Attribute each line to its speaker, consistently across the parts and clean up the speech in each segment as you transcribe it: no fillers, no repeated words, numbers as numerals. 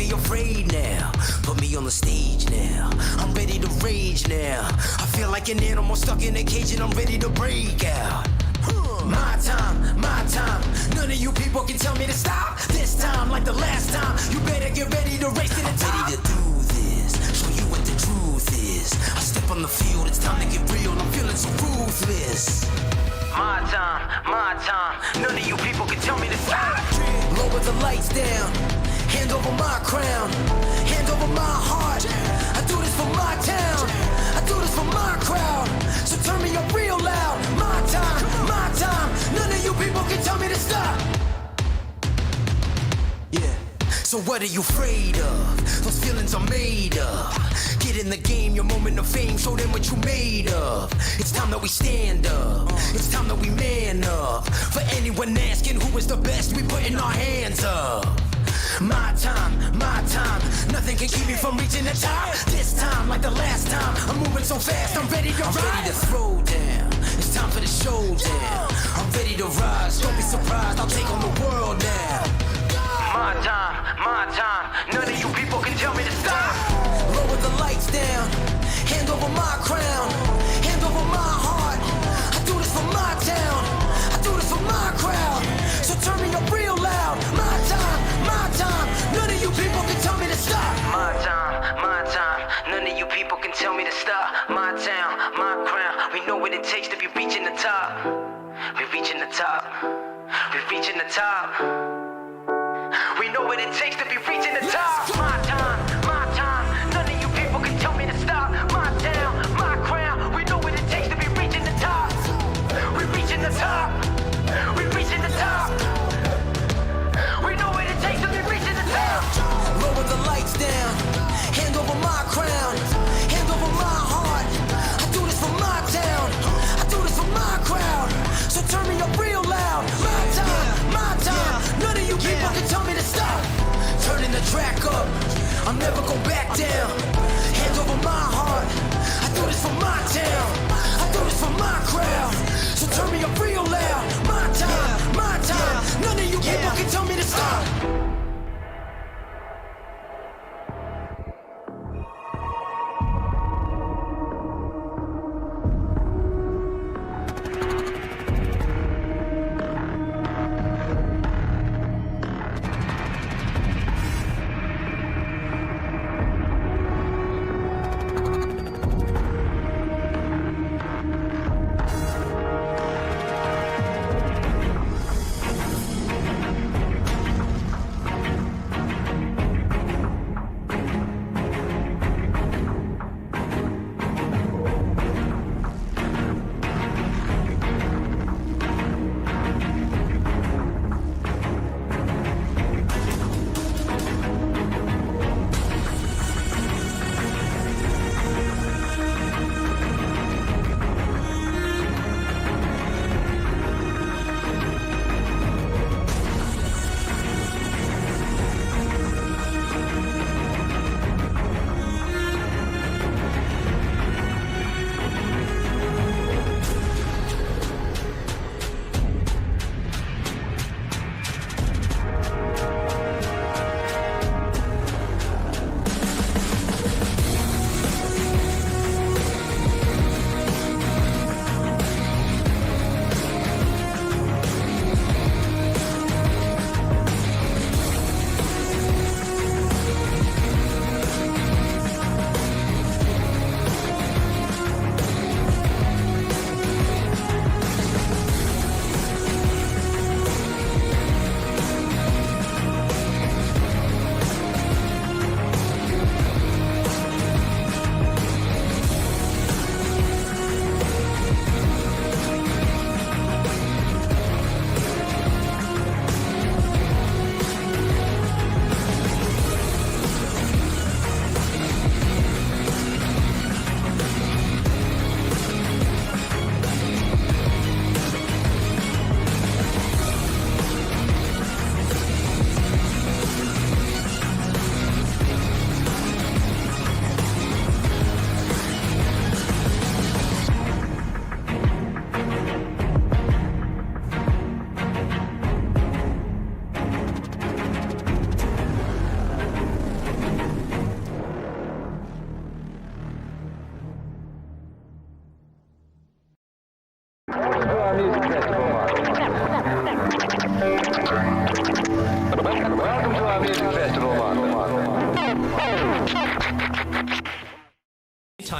Speaker 1: be afraid now. Put me on the stage now. I'm ready to rage now. I feel like an animal stuck in a cage and I'm ready to break out. My time, my time. None of you people can tell me to stop. This time, like the last time, you better get ready to race to the top. I'm ready to do this, show you what the truth is. I step on the field, it's time to get real. I'm feeling so ruthless. My time. None of you people can tell me to stop. Lower the lights down. Hand over my crown. Hand over my heart. I do this for my town. I do this for my crowd. So turn me up real loud. My time. None of you people can tell me to stop. Yeah. So what are you afraid of? Those feelings are made up. Get in the game, your moment of fame. Show them what you made of. It's time that we stand up. It's time that we man up. For anyone asking who is the best, we putting our hands up. My time. Nothing can keep me from reaching the top. This time, like the last time, I'm moving so fast, I'm ready to ride. I'm ready to throw down. It's time for the showdown. I'm ready to rise. Don't be surprised, I'll take on the world now. My time. None of you people can tell me to stop. Lower the lights down. Hand over my crown. Hand over my heart. I do this for my town. I do this for my crowd. So turn me up real loud. My time. None of you people can tell me to stop. My time. None of you people can tell me to stop. My town, my crown. We know what it takes to be reaching the top. We're reaching the top. We're reaching the top. We know what it takes to be reaching the top. My time. None of you people can tell me to stop. My town, my crown. We know what it takes to be reaching the top. We're reaching the top. We're reaching the top. We know what it takes to be reaching the top. Lower the lights down. Hand over my crown. Hand over my heart. I do this for my town. I do this for my crowd. So turn me up real loud. My time. None of you people can tell me to stop. Turning the track up. I'm never going back down. Hand over my heart. I do this for my town. I do this for my crowd. So turn me up real loud. My time. None of you people can tell me to stop.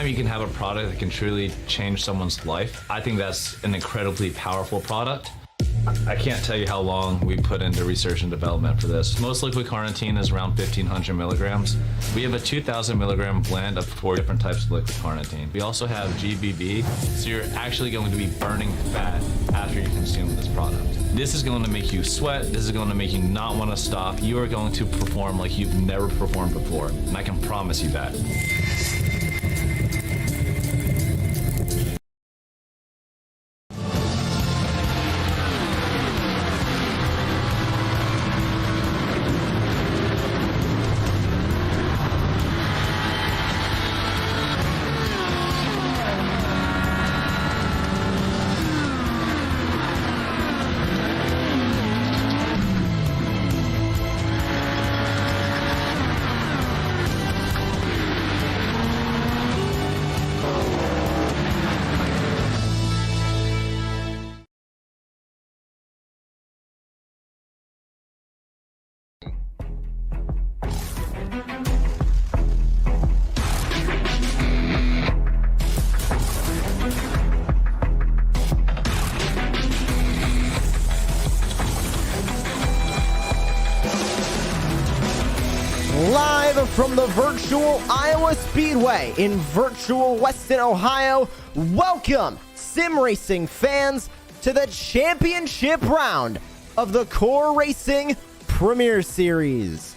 Speaker 2: anytime you can have a product that can truly change someone's life, I think that's an incredibly powerful product. I can't tell you how long we put into research and development for this. Most liquid carnitine is around 1,500 milligrams. We have a 2,000 milligram blend of 4 different types of liquid carnitine. We also have GBB, so you're actually going to be burning fat after you consume this product. This is going to make you sweat. This is going to make you not want to stop. You are going to perform like you've never performed before, and I can promise you that.
Speaker 3: Live from the virtual Iowa Speedway in virtual Weston, Ohio, welcome sim racing fans to the championship round of the Core Racing Premier Series.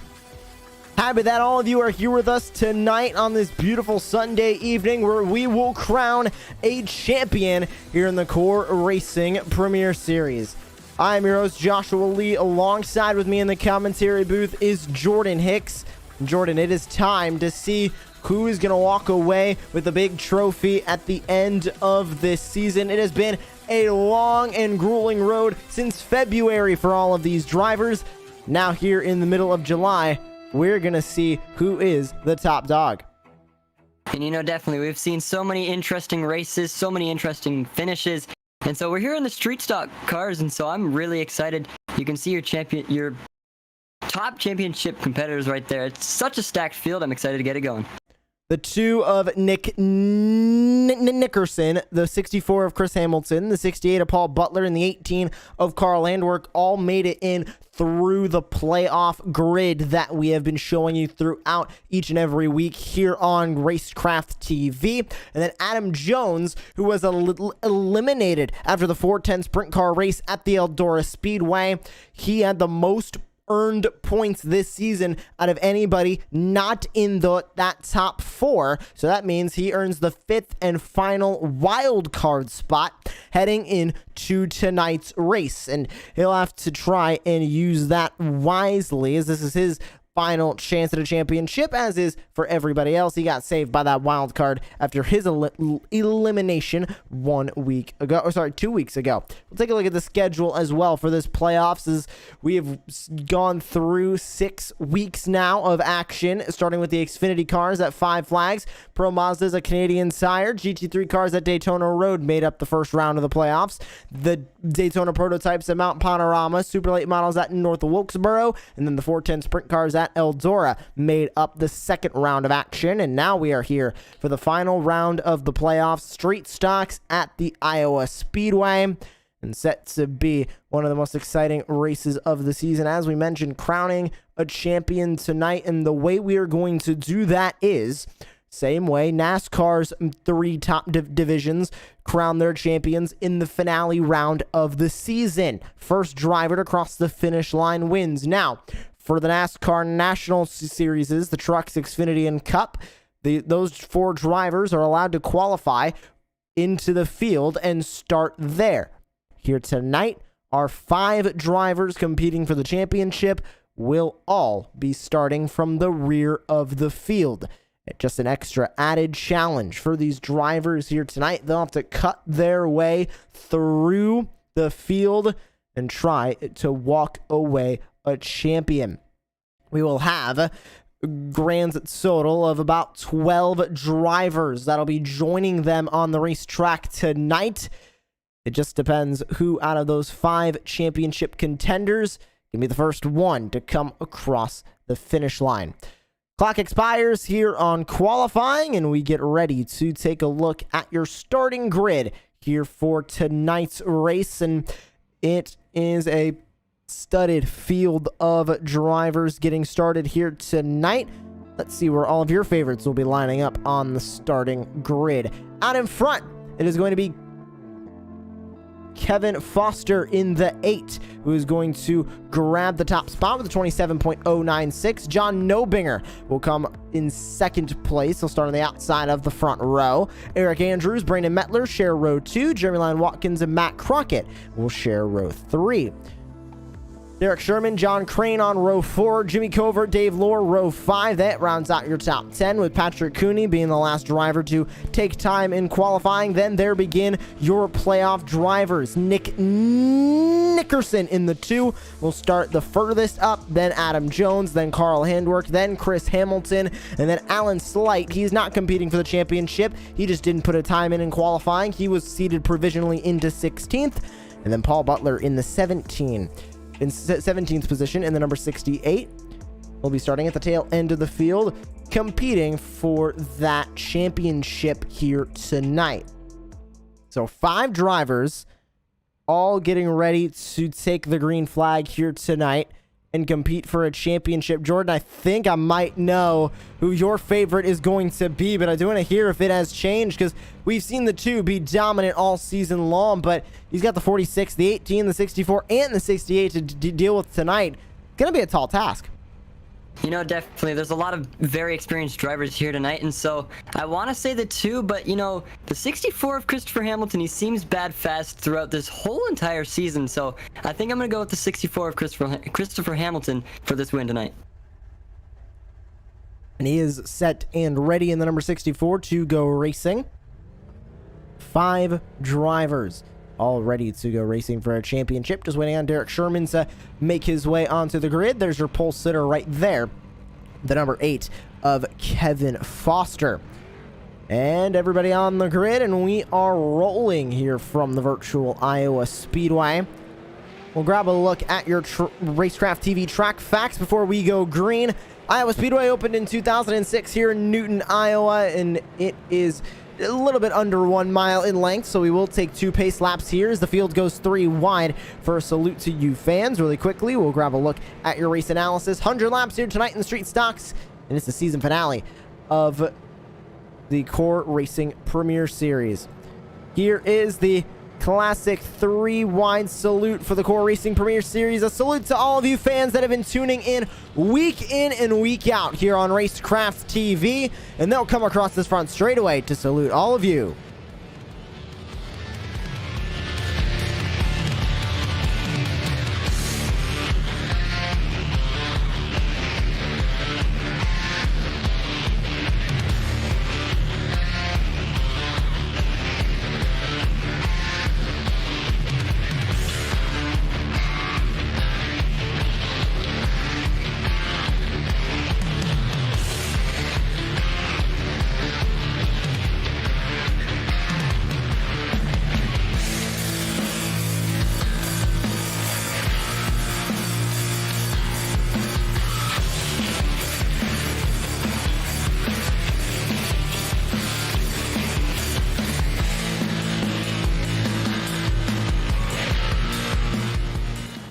Speaker 3: Happy that all of you are here with us tonight on this beautiful Sunday evening where we will crown a champion here in the Core Racing Premier Series. I'm your host, Joshua Lee. Alongside with me in the commentary booth is Jordan Hicks. Jordan, it is time to see who is going to walk away with the big trophy at the end of this season. It has been a long and grueling road since February for all of these drivers. Now here in the middle of July, we're going to see who is the top dog.
Speaker 4: And you know, definitely, we've seen so many interesting races, so many interesting finishes. And so we're here in the street stock cars, and so I'm really excited. You can see your top championship competitors right there. It's such a stacked field. I'm excited to get it going.
Speaker 3: The 2 of Nick Nickerson, the 64 of Chris Hamilton, the 68 of Paul Butler, and the 18 of Carl Landwerk all made it in through the playoff grid that we have been showing you throughout each and every week here on Racecraft TV. And then Adam Jones, who was eliminated after the 410 sprint car race at the Eldora Speedway. He had the most earned points this season out of anybody not in that top 4. So that means he earns the 5th and final wild card spot heading into tonight's race. And he'll have to try and use that wisely, as this is his final chance at a championship, as is for everybody else. He got saved by that wild card after his elimination 2 weeks ago. We'll take a look at the schedule as well for this playoffs, as we have gone through 6 weeks now of action, starting with the Xfinity cars at Five Flags. Pro Mazda's a Canadian sire. GT3 cars at Daytona Road made up the first round of the playoffs. The Daytona prototypes at Mount Panorama, Super Late models at North Wilkesboro, and then the 410 sprint cars at Eldora made up the second round of action. And now we are here for the final round of the playoffs, street stocks at the Iowa Speedway, and set to be one of the most exciting races of the season. As we mentioned, crowning a champion tonight, and the way we are going to do that is same way NASCAR's 3 top divisions crown their champions in the finale round of the season. First driver to cross the finish line wins. Now, for the NASCAR National Series, the Trucks, Xfinity, and Cup, those 4 drivers are allowed to qualify into the field and start there. Here tonight, our 5 drivers competing for the championship will all be starting from the rear of the field. Just an extra added challenge for these drivers here tonight. They'll have to cut their way through the field and try to walk away a champion. We will have a grand total of about 12 drivers that'll be joining them on the racetrack tonight. It just depends who out of those 5 championship contenders can be the first one to come across the finish line. Clock expires here on qualifying, and we get ready to take a look at your starting grid here for tonight's race. And it is a studded field of drivers getting started here tonight. Let's see where all of your favorites will be lining up on the starting grid. Out in front, it is going to be Kevin Foster in the 8, who is going to grab the top spot with a 27.096. John Nobinger will come in second place. He'll start on the outside of the front row. Eric Andrews, Brandon Mettler share row 2. Jeremy Lyon Watkins and Matt Crockett will share row 3. Derek Sherman, John Crane on row 4, Jimmy Covert, Dave Lohr, row 5. That rounds out your top 10, with Patrick Cooney being the last driver to take time in qualifying. Then there begin your playoff drivers. Nick Nickerson in the 2 will start the furthest up, then Adam Jones, then Carl Handwerk, then Chris Hamilton, and then Alan Slight. He's not competing for the championship. He just didn't put a time in qualifying. He was seated provisionally into 16th, and then Paul Butler in the 17th position in the number 68. We'll be starting at the tail end of the field, competing for that championship here tonight. So 5 drivers all getting ready to take the green flag here tonight and compete for a championship. Jordan, I think I might know who your favorite is going to be, but I do want to hear if it has changed, because we've seen the 2 be dominant all season long, but he's got the 46, the 18, the 64, and the 68 to deal with tonight. Gonna be a tall task.
Speaker 4: You know, definitely. There's a lot of very experienced drivers here tonight, and so I want to say the 2, but, you know, the 64 of Christopher Hamilton, he seems bad fast throughout this whole entire season, so I think I'm going to go with the 64 of Christopher Hamilton for this win tonight.
Speaker 3: And he is set and ready in the number 64 to go racing. 5 drivers all ready to go racing for a championship. Just waiting on Derek Sherman to make his way onto the grid. There's your pole sitter right there, the number 8 of Kevin Foster. And everybody on the grid, and we are rolling here from the virtual Iowa Speedway. We'll grab a look at your Racecraft TV track facts before we go green. Iowa Speedway opened in 2006 here in Newton, Iowa, and it is a little bit under 1 mile in length, so we will take 2 pace laps here as the field goes 3 wide for a salute to you fans. Really quickly, we'll grab a look at your race analysis. 100 laps here tonight in the street stocks, and it's the season finale of the Core Racing Premier Series. Here is the classic 3 wide salute for the Core Racing Premier Series. A salute to all of you fans that have been tuning in and week out here on Racecraft TV, and they'll come across this front straightaway to salute all of you.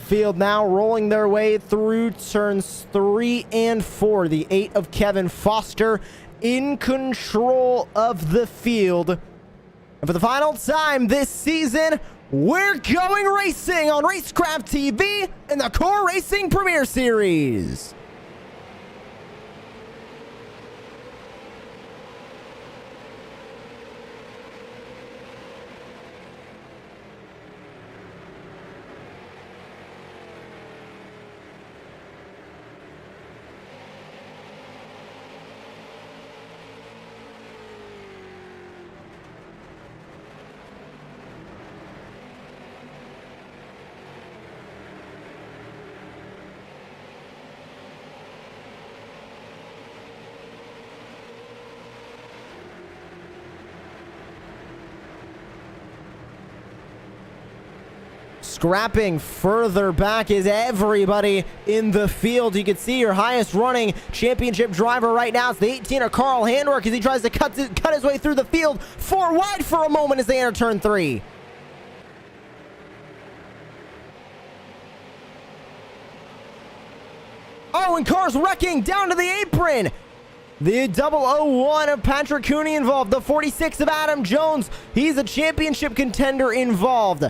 Speaker 3: Field now rolling their way through turns 3 and 4. The 8 of Kevin Foster in control of the field. And for the final time this season, we're going racing on Racecraft TV in the Core Racing Premier Series. Scrapping further back is everybody in the field. You can see your highest running championship driver right now. It's the 18er Carl Handwerk as he tries to cut his way through the field. 4 wide for a moment as they enter turn 3. Oh, and Carr's wrecking down to the apron. The 001 of Patrick Cooney involved. The 46 of Adam Jones. He's a championship contender involved.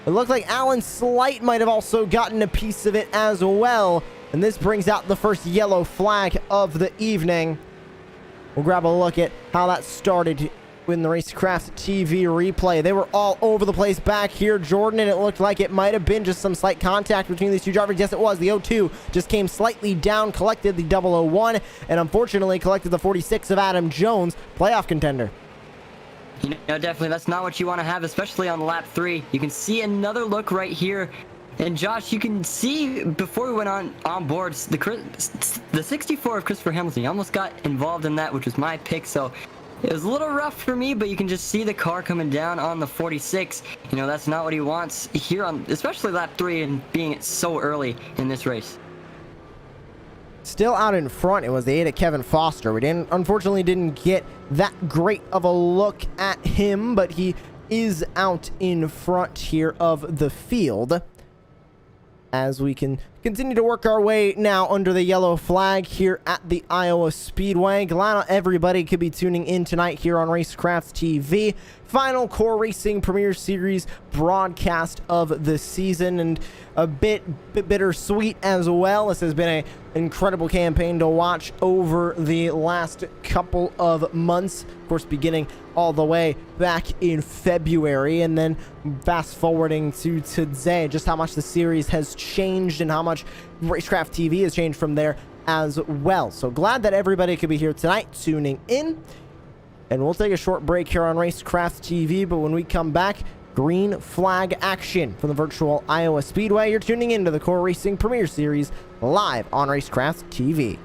Speaker 3: It looked like Alan Slight might have also gotten a piece of it as well. And this brings out the first yellow flag of the evening. We'll grab a look at how that started in the Racecraft TV replay. They were all over the place back here, Jordan, and it looked like it might have been just some slight contact between these two drivers. Yes, it was. The 02 just came slightly down, collected the 001, and unfortunately collected the 46 of Adam Jones, playoff contender.
Speaker 4: You know, definitely, that's not what you want to have, especially on lap 3. You can see another look right here. And Josh, you can see before we went on boards, the 64 of Christopher Hamilton, he almost got involved in that, which was my pick. So it was a little rough for me, but you can just see the car coming down on the 46. You know, that's not what he wants here on, especially lap 3 and being so early in this race.
Speaker 3: Still out in front, it was the 8 of Kevin Foster. We unfortunately didn't get that great of a look at him, but he is out in front here of the field. As we can continue to work our way now under the yellow flag here at the Iowa Speedway. Glad everybody could be tuning in tonight here on Racecraft TV. Final Core Racing Premier Series broadcast of the season, and a bit bittersweet as well. This has been an incredible campaign to watch over the last couple of months. Of course, beginning all the way back in February, and then fast forwarding to today, just how much the series has changed and how much Racecraft TV has changed from there as well. So glad that everybody could be here tonight tuning in. And we'll take a short break here on Racecraft TV, but when we come back, green flag action from the virtual Iowa Speedway. You're tuning into the Core Racing Premier Series live on Racecraft TV.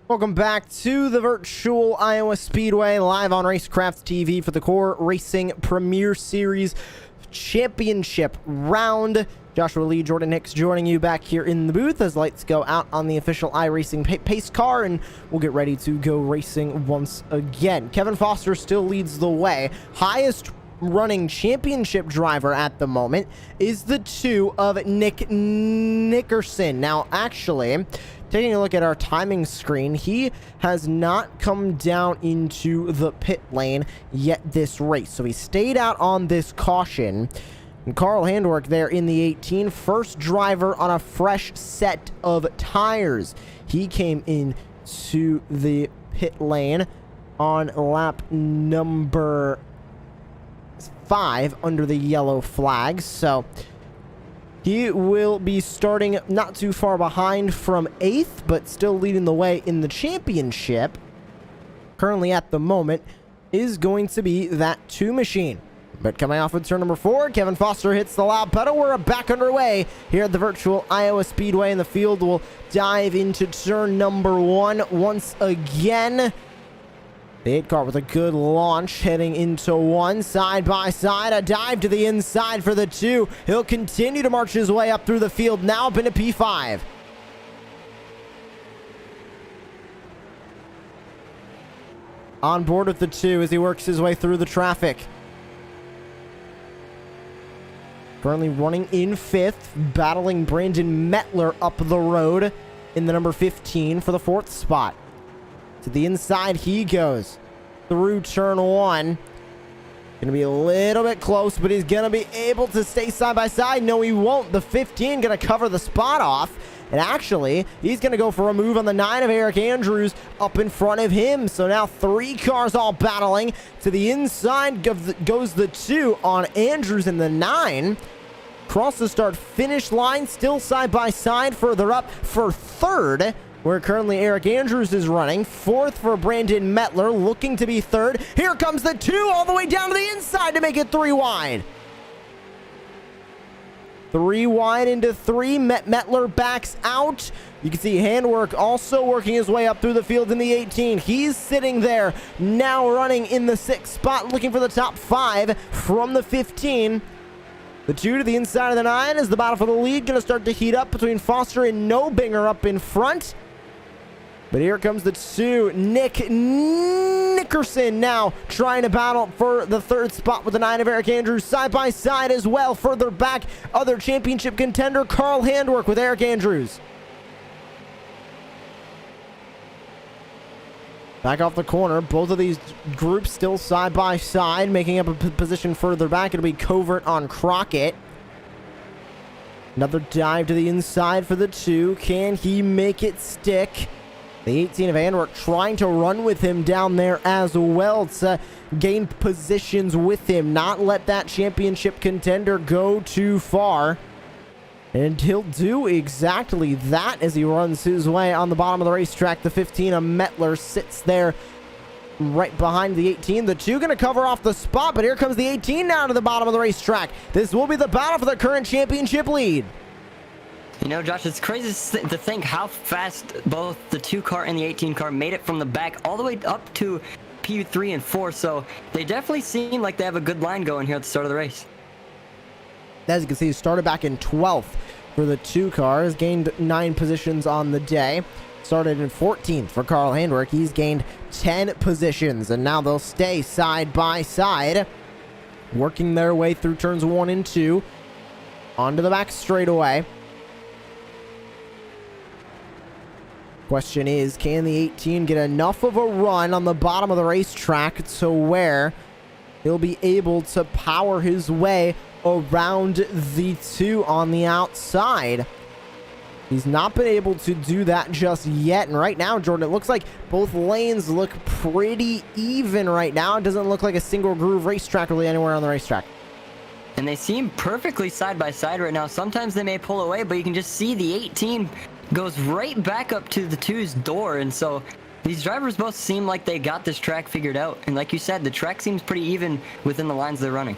Speaker 3: Welcome back to the virtual Iowa Speedway live on Racecraft TV for the Core Racing Premier Series Championship round. Joshua Lee, Jordan Hicks joining you back here in the booth as lights go out on the official iRacing pace car, and we'll get ready to go racing once again. Kevin Foster still leads the way. Highest running championship driver at the moment is the 2 of Nick Nickerson. Now, actually, taking a look at our timing screen, he has not come down into the pit lane yet this race. So he stayed out on this caution. And Carl Handwerk there in the 18, first driver on a fresh set of tires. He came in to the pit lane on lap number 5 under the yellow flag. So he will be starting not too far behind from 8th, but still leading the way in the championship. Currently at the moment is going to be that 2 machine. But coming off of turn number 4, Kevin Foster hits the loud pedal. We're back underway here at the virtual Iowa Speedway, and the field will dive into turn number 1 once again. The 8 car with a good launch heading into 1, side by side, a dive to the inside for the 2. He'll continue to march his way up through the field, now up into P5. On board with the 2 as he works his way through the traffic. Currently running in 5th, battling Brandon Mettler up the road in the number 15 for the 4th spot. To the inside he goes through turn 1. Gonna be a little bit close, but he's gonna be able to stay side by side. No, he won't. The 15 gonna cover the spot off. And actually, he's going to go for a move on the 9 of Eric Andrews up in front of him. So now 3 cars all battling. To the inside goes the 2 on Andrews in the 9. Cross the start-finish line, still side by side, further up for 3rd, where currently Eric Andrews is running. 4th for Brandon Mettler, looking to be 3rd. Here comes the 2 all the way down to the inside to make it 3 wide. 3 wide into 3. Mettler backs out. You can see Handwork also working his way up through the field in the 18. He's sitting there now running in the 6th spot, looking for the top 5 from the 15. The 2 to the inside of the 9 is the battle for the lead. Going to start to heat up between Foster and Nobinger up in front. But here comes the 2, Nick Nickerson, now trying to battle for the 3rd spot with the 9 of Eric Andrews side by side as well. Further back, other championship contender Carl Handwork with Eric Andrews. Back off the corner, both of these groups still side by side, making up a position further back. It'll be Covert on Crockett. Another dive to the inside for the 2. Can he make it stick? The 18 of Handwork trying to run with him down there as well to gain positions with him, not let that championship contender go too far. And he'll do exactly that as he runs his way on the bottom of the racetrack. The 15 of Mettler sits there right behind the 18. The 2 going to cover off the spot, but here comes the 18 now to the bottom of the racetrack. This will be the battle for the current championship lead.
Speaker 4: You know, Josh, it's crazy to think how fast both the 2 car and the 18 car made it from the back all the way up to P3 and 4. So they definitely seem like they have a good line going here at the start of the race.
Speaker 3: As you can see, he started back in 12th for the 2 cars, gained 9 positions on the day. Started in 14th for Carl Handwork. He's gained 10 positions, and now they'll stay side by side, working their way through turns 1 and 2 onto the back straightaway. Question is, can the 18 get enough of a run on the bottom of the racetrack to where he'll be able to power his way around the 2 on the outside? He's not been able to do that just yet. And right now, Jordan, it looks like both lanes look pretty even right now. It doesn't look like a single groove racetrack really anywhere on the racetrack.
Speaker 4: And they seem perfectly side by side right now. Sometimes they may pull away, but you can just see the 18 goes right back up to the 2's door. And so these drivers both seem like they got this track figured out. And like you said, the track seems pretty even within the lines they're running.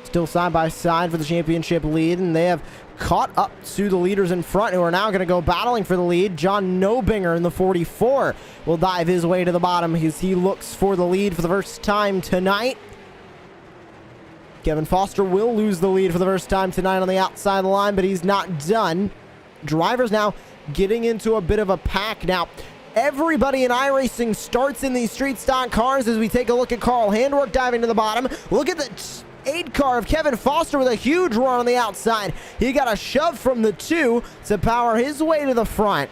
Speaker 3: Still side by side for the championship lead, and they have caught up to the leaders in front, who are now going to go battling for the lead. John Nobinger in the 44 will dive his way to the bottom as he looks for the lead for the first time tonight. Kevin Foster will lose the lead for the first time tonight on the outside of the line, but he's not done. Drivers now getting into a bit of a pack. Now, everybody in iRacing starts in these street stock cars as we take a look at Carl Handwork diving to the bottom. Look at the 8 car of Kevin Foster with a huge run on the outside. He got a shove from the 2 to power his way to the front.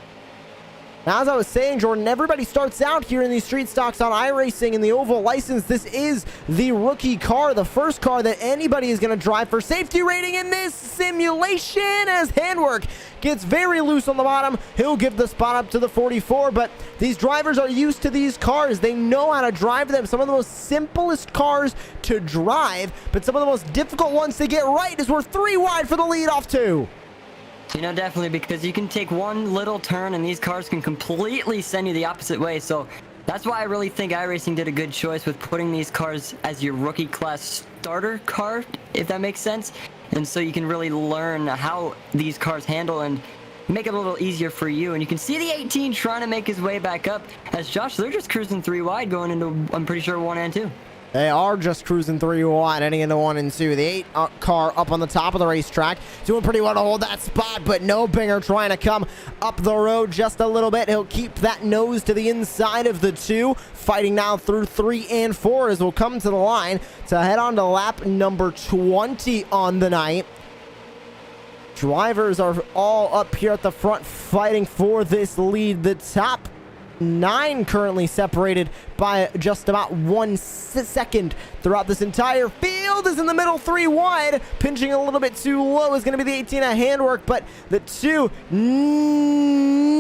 Speaker 3: Now, as I was saying, Jordan, everybody starts out here in these street stocks on iRacing in the oval license. This is the rookie car, the first car that anybody is going to drive for safety rating in this simulation. As Handwork gets very loose on the bottom, he'll give the spot up to the 44, but these drivers are used to these cars. They know how to drive them. Some of the most simplest cars to drive, but some of the most difficult ones to get right, as we're 3 wide for the lead off 2.
Speaker 4: You know, definitely, because you can take one little turn and these cars can completely send you the opposite way. So that's why I really think iRacing did a good choice with putting these cars as your rookie class starter car, if that makes sense. And so you can really learn how these cars handle. And make it a little easier for you. And you can see the 18 trying to make his way back up. As Josh, they're just cruising 3 wide going into, I'm pretty sure, 1 and 2.
Speaker 3: They are just cruising 3 wide, heading into 1 and 2. The 8 car up on the top of the racetrack, doing pretty well to hold that spot, but No Binger trying to come up the road just a little bit. He'll keep that nose to the inside of the 2, fighting now through 3 and 4 as we'll come to the line to head on to lap number 20 on the night. Drivers are all up here at the front fighting for this lead. The top 9 currently separated by just about 1 second throughout this entire field. Is in the middle 3 wide, pinching a little bit too low is going to be the 18 at Handwork, but the 2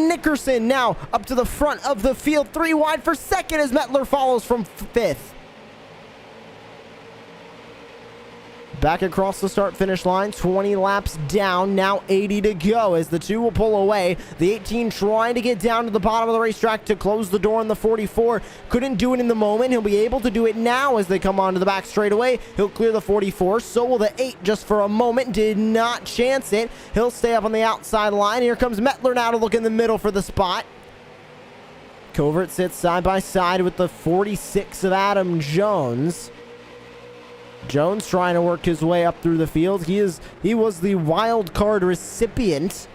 Speaker 3: Nickerson now up to the front of the field, 3 wide for second as Metler follows from 5th. Back across the start-finish line, 20 laps down, now 80 to go as the 2 will pull away. The 18 trying to get down to the bottom of the racetrack to close the door on the 44. Couldn't do it in the moment. He'll be able to do it now as they come onto the back straightaway. He'll clear the 44. So will the 8 just for a moment. Did not chance it. He'll stay up on the outside line. Here comes Metler now to look in the middle for the spot. Covert sits side by side with the 46 of Adam Jones. Jones trying to work his way up through the field. He was the wild card recipient.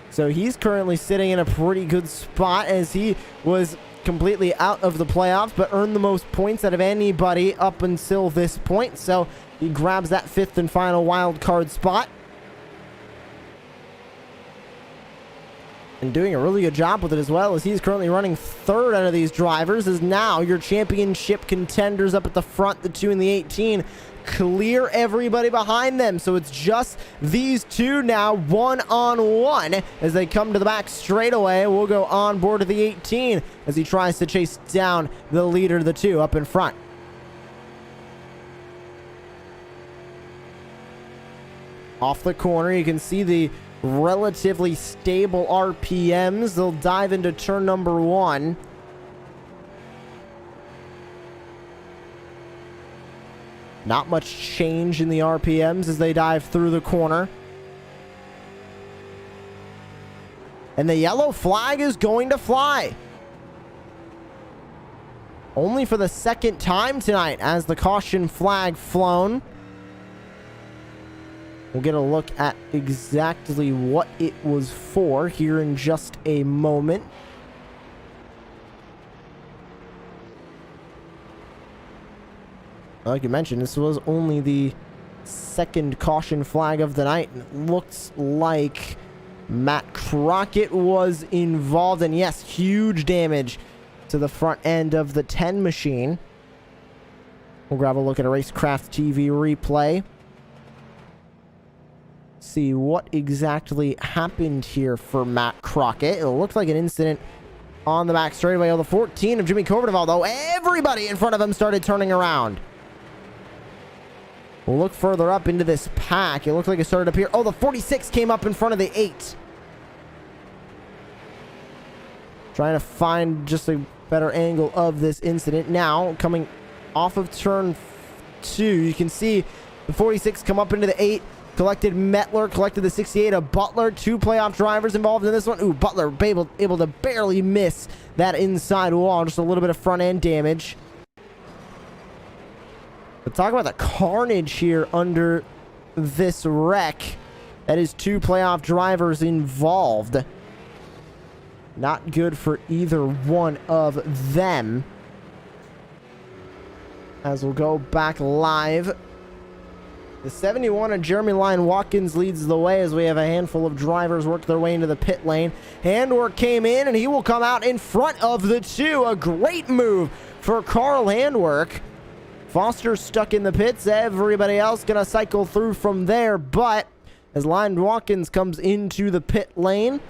Speaker 3: So he's currently sitting in a pretty good spot as he was completely out of the playoffs, but earned the most points out of anybody up until this point. So he grabs that 5th and final wild card spot. And doing a really good job with it as well, as he's currently running 3rd out of these drivers, is now your championship contenders up at the front. The 2 and the 18 clear everybody behind them, so it's just these 2 now, 1-on-1 as they come to the back straightaway. We'll go on board to the 18 as he tries to chase down the leader, the 2 up in front. Off the corner, you can see the relatively stable RPMs. They'll dive into turn number 1. Not much change in the RPMs as they dive through the corner. And the yellow flag is going to fly. Only for the 2nd time tonight as the caution flag flown. We'll get a look at exactly what it was for here in just a moment. Like you mentioned, this was only the 2nd caution flag of the night. It looks like Matt Crockett was involved, and yes, huge damage to the front end of the 10 machine. We'll grab a look at a Racecraft TV replay. See what exactly happened here for Matt Crockett. It looked like an incident on the back straightaway. Oh, the 14 of Jimmy Kovacevic, though, everybody in front of him started turning around. We'll look further up into this pack. It looked like it started up here. Oh, the 46 came up in front of the 8. Trying to find just a better angle of this incident. Now, coming off of turn 2, you can see the 46 come up into the 8. Collected Metler, collected the 68 of Butler. 2 playoff drivers involved in this one. Ooh, Butler able to barely miss that inside wall. Just a little bit of front end damage. But talk about the carnage here under this wreck. That is 2 playoff drivers involved. Not good for either one of them. As we'll go back live. The 71 of Jeremy Lyon Watkins leads the way as we have a handful of drivers work their way into the pit lane. Handwork came in, and he will come out in front of the 2. A great move for Carl Handwork. Foster stuck in the pits. Everybody else going to cycle through from there, but as Lyon Watkins comes into the pit lane,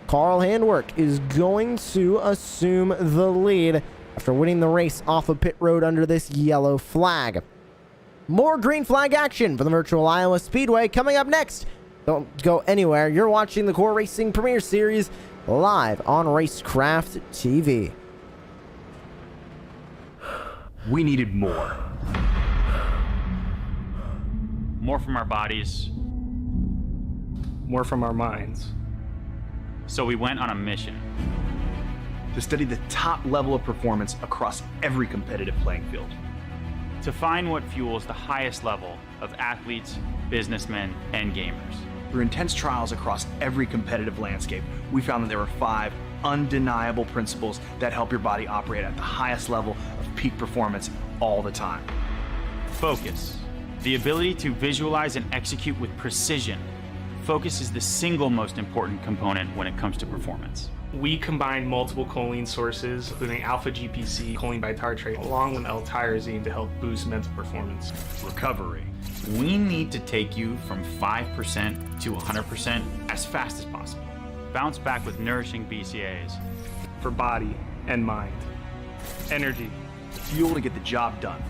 Speaker 3: Carl Handwork is going to assume the lead after winning the race off of pit road under this yellow flag. More green flag action for the Virtual Iowa Speedway coming up next. Don't go anywhere. You're watching the Core Racing Premier Series live on Racecraft TV.
Speaker 5: We needed more. More from our bodies.
Speaker 6: More from our minds. So we went on a mission.
Speaker 5: To study the top level of performance across every competitive playing field.
Speaker 6: To find what fuels the highest level of athletes, businessmen, and gamers.
Speaker 5: Through intense trials across every competitive landscape, we found that there were 5 undeniable principles that help your body operate at the highest level of peak performance all the time.
Speaker 6: Focus. The ability to visualize and execute with precision. Focus is the single most important component when it comes to performance.
Speaker 7: We combine multiple choline sources, including alpha GPC, choline bitartrate, along with L-tyrosine to help boost mental performance.
Speaker 5: Recovery.
Speaker 6: We need to take you from 5% to 100% as fast as possible. Bounce back with nourishing BCAAs.
Speaker 7: For body and mind. Energy.
Speaker 5: Fuel to get the job done.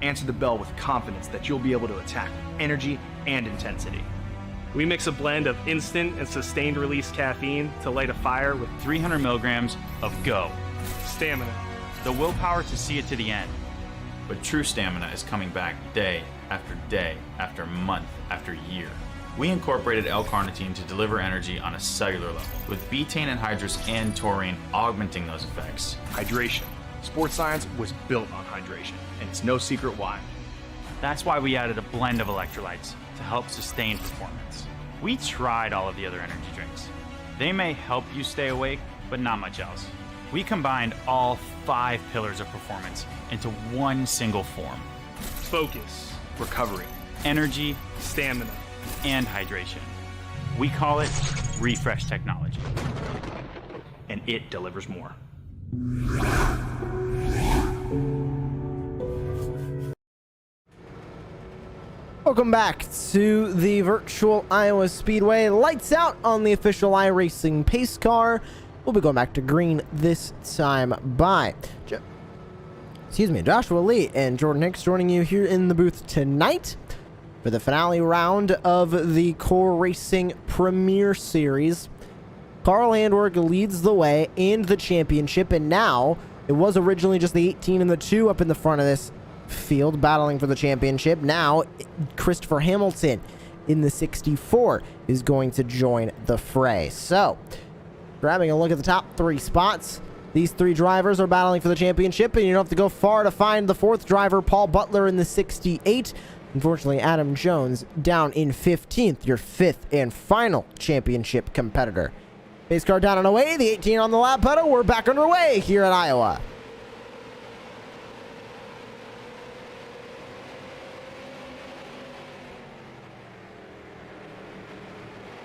Speaker 5: Answer the bell with confidence that you'll be able to attack energy and intensity.
Speaker 7: We mix a blend of instant and sustained release caffeine to light a fire with
Speaker 6: 300 milligrams of GO.
Speaker 7: stamina.
Speaker 6: The willpower to see it to the end.
Speaker 2: But true stamina is coming back day after month after year. We incorporated L-carnitine to deliver energy on a cellular level, with betaine anhydrous and taurine augmenting those effects.
Speaker 5: Hydration. Sports science was built on hydration, and it's no secret why.
Speaker 6: That's why we added a blend of electrolytes to help sustain performance. We tried all of the other energy drinks. They may help you stay awake, but not much else. We combined all 5 pillars of performance into one single form.
Speaker 7: Focus.
Speaker 5: Recovery.
Speaker 6: Energy
Speaker 7: Stamina.
Speaker 6: and hydration. We call it Refresh Technology.
Speaker 5: And it delivers more.
Speaker 3: Welcome back to the virtual Iowa Speedway. Lights out on the official iRacing pace car. We'll be going back to green this time by Joshua Lee and Jordan Hicks joining you here in the booth tonight for the finale round of the Core Racing Premier Series. Carl Handwerk leads the way in the championship, and now it was originally just the 18 and the 2 up in the front of this field battling for the championship. Now Christopher Hamilton in the 64 is going to join the fray. So grabbing a look at the top 3 spots, these 3 drivers are battling for the championship, and you don't have to go far to find the 4th driver, Paul Butler, in the 68. Unfortunately, Adam Jones down in 15th, your 5th and final championship competitor. Pace car down and away, the 18 on the lap pedal. We're back underway here at Iowa.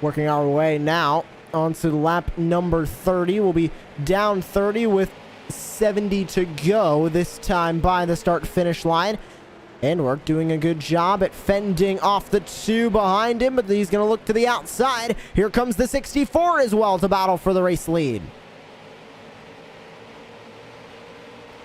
Speaker 3: Working our way now onto lap number 30. We'll be down 30 with 70 to go this time by the start-finish line. Handwerk doing a good job at fending off the 2 behind him, but he's going to look to the outside. Here comes the 64 as well to battle for the race lead.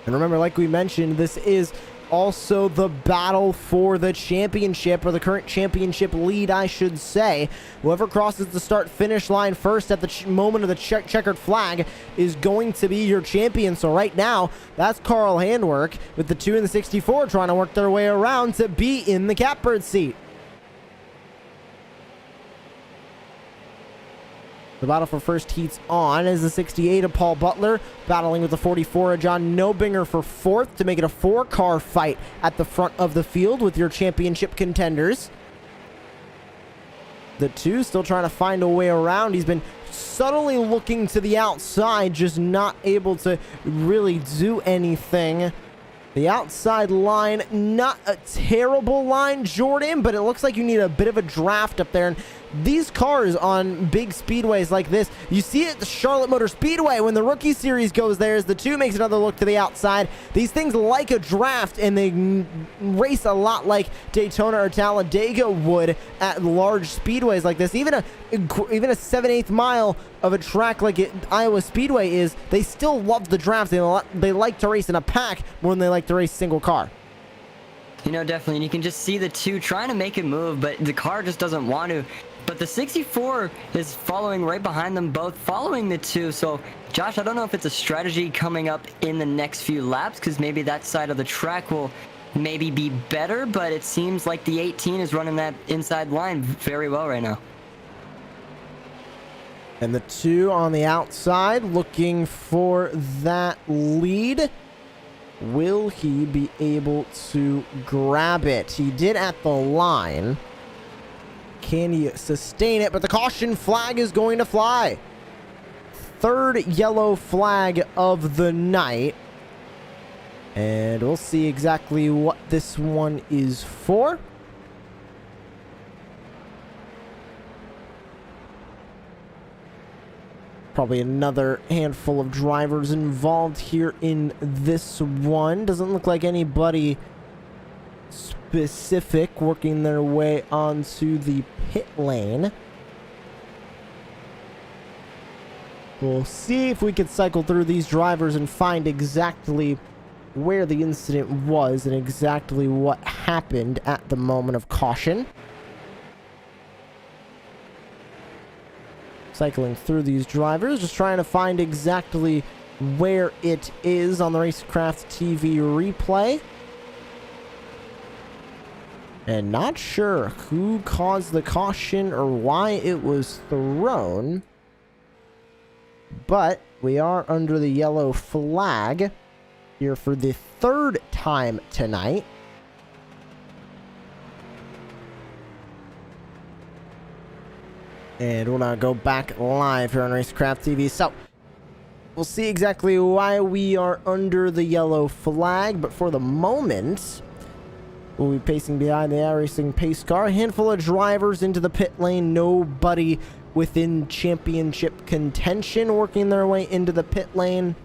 Speaker 3: And remember, like we mentioned, this is also the battle for the championship, or the current championship lead, I should say. Whoever crosses the start-finish line first at the moment of the checkered flag is going to be your champion. So right now, that's Carl Handwerk with the 2 and the 64 trying to work their way around to be in the catbird seat. The battle for first heat's on as the 68 of Paul Butler battling with the 44 of John Nobinger for 4th to make it a 4-car fight at the front of the field with your championship contenders. The 2 still trying to find a way around. He's been subtly looking to the outside, just not able to really do anything. The outside line, not a terrible line, Jordan, but it looks like you need a bit of a draft up there. And these cars on big speedways like this, you see it at the Charlotte Motor Speedway when the Rookie Series goes there as the 2 makes another look to the outside. These things like a draft, and they race a lot like Daytona or Talladega would at large speedways like this. Even a 7/8 mile of a track like Iowa Speedway is, they still love the draft. They like to race in a pack more than they like to race single car.
Speaker 4: You know, definitely. And you can just see the 2 trying to make it move, but the car just doesn't want to. But the 64 is following right behind them both, following the 2. So, Josh, I don't know if it's a strategy coming up in the next few laps, because maybe that side of the track will maybe be better, but it seems like the 18 is running that inside line very well right now.
Speaker 3: And the 2 on the outside looking for that lead. Will he be able to grab it? He did at the line. Can he sustain it? But the caution flag is going to fly. 3rd yellow flag of the night. And we'll see exactly what this one is for. Probably another handful of drivers involved here in this one. Doesn't look like anybody specific working their way onto the pit lane. We'll see if we can cycle through these drivers and find exactly where the incident was and exactly what happened at the moment of caution. Cycling through these drivers, just trying to find exactly where it is on the Racecraft TV replay. And not sure who caused the caution or why it was thrown. But we are under the yellow flag here for the 3rd time tonight. And we'll now go back live here on Racecraft TV. So, we'll see exactly why we are under the yellow flag. But for the moment, we'll be pacing behind the iRacing pace car. A handful of drivers into the pit lane. Nobody within championship contention working their way into the pit lane.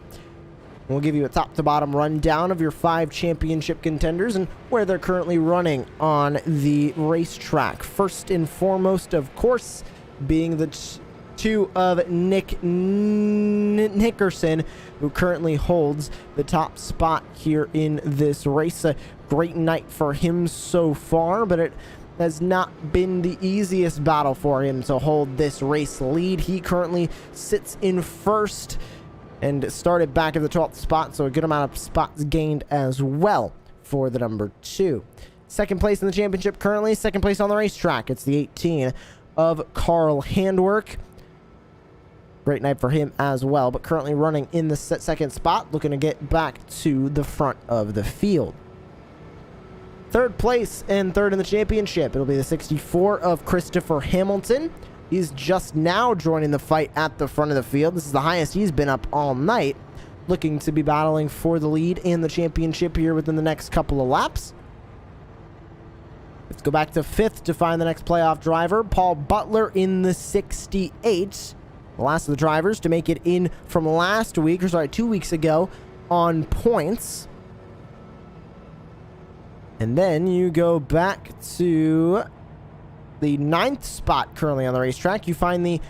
Speaker 3: We'll give you a top-to-bottom rundown of your 5 championship contenders and where they're currently running on the racetrack. First and foremost, of course, being the 2 of Nick Nickerson, who currently holds the top spot here in this race. A great night for him so far, but it has not been the easiest battle for him to hold this race lead. He currently sits in first and started back at the 12th spot, so a good amount of spots gained as well for the number 2. Second place in the championship currently, second place on the racetrack. It's the 18 of Carl Handwerk. Great night for him as well, but currently running in the second spot, looking to get back to the front of the field. Third place and 3rd in the championship, it'll be the 64 of Christopher Hamilton. He's just now joining the fight at the front of the field. This is the highest he's been up all night, looking to be battling for the lead in the championship here within the next couple of laps. Let's go back to 5th to find the next playoff driver, Paul Butler in the 68. The last of the drivers to make it in from last week, or sorry, 2 weeks ago, on points. And then you go back to the 9th spot currently on the racetrack. You find the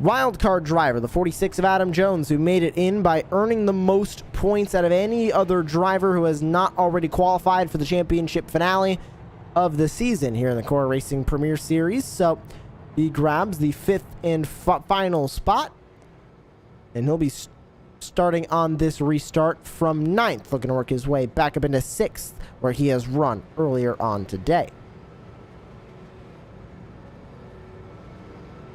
Speaker 3: wildcard driver, the 46 of Adam Jones, who made it in by earning the most points out of any other driver who has not already qualified for the championship finale of the season here in the Core Racing Premier Series. So he grabs the 5th and final spot, and he'll be starting on this restart from 9th, looking to work his way back up into 6th, where he has run earlier on today.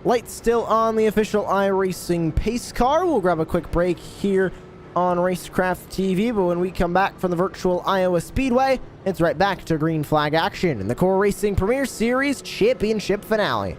Speaker 3: Lights still on the official iRacing pace car. We'll grab a quick break here on Racecraft TV, but when we come back from the virtual Iowa Speedway, it's right back to green flag action in the Core Racing Premier Series Championship Finale.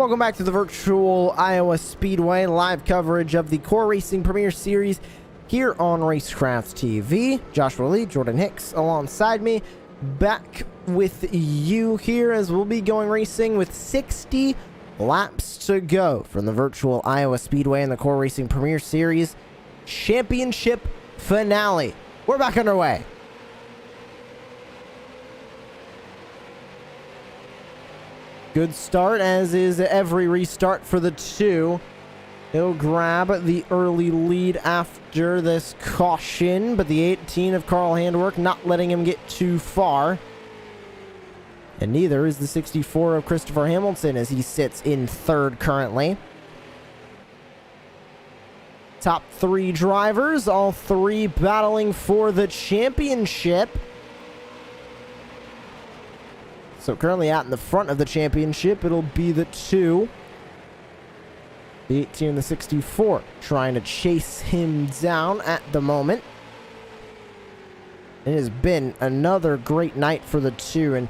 Speaker 3: Welcome back to the virtual Iowa Speedway live coverage of the Core Racing Premier Series here on Racecraft TV. Joshua Lee, Jordan Hicks alongside me, back with you here as we'll be going racing with 60 laps to go from the virtual Iowa Speedway and the Core Racing Premier Series Championship finale. We're back underway. Good start, as is every restart for the 2. He'll grab the early lead after this caution, but the 18 of Carl Handwerk not letting him get too far. And neither is the 64 of Christopher Hamilton, as he sits in 3rd currently. Top 3 drivers, all 3 battling for the championship. So currently out in the front of the championship, it'll be the 2. The 18 and the 64 trying to chase him down at the moment. It has been another great night for the 2. And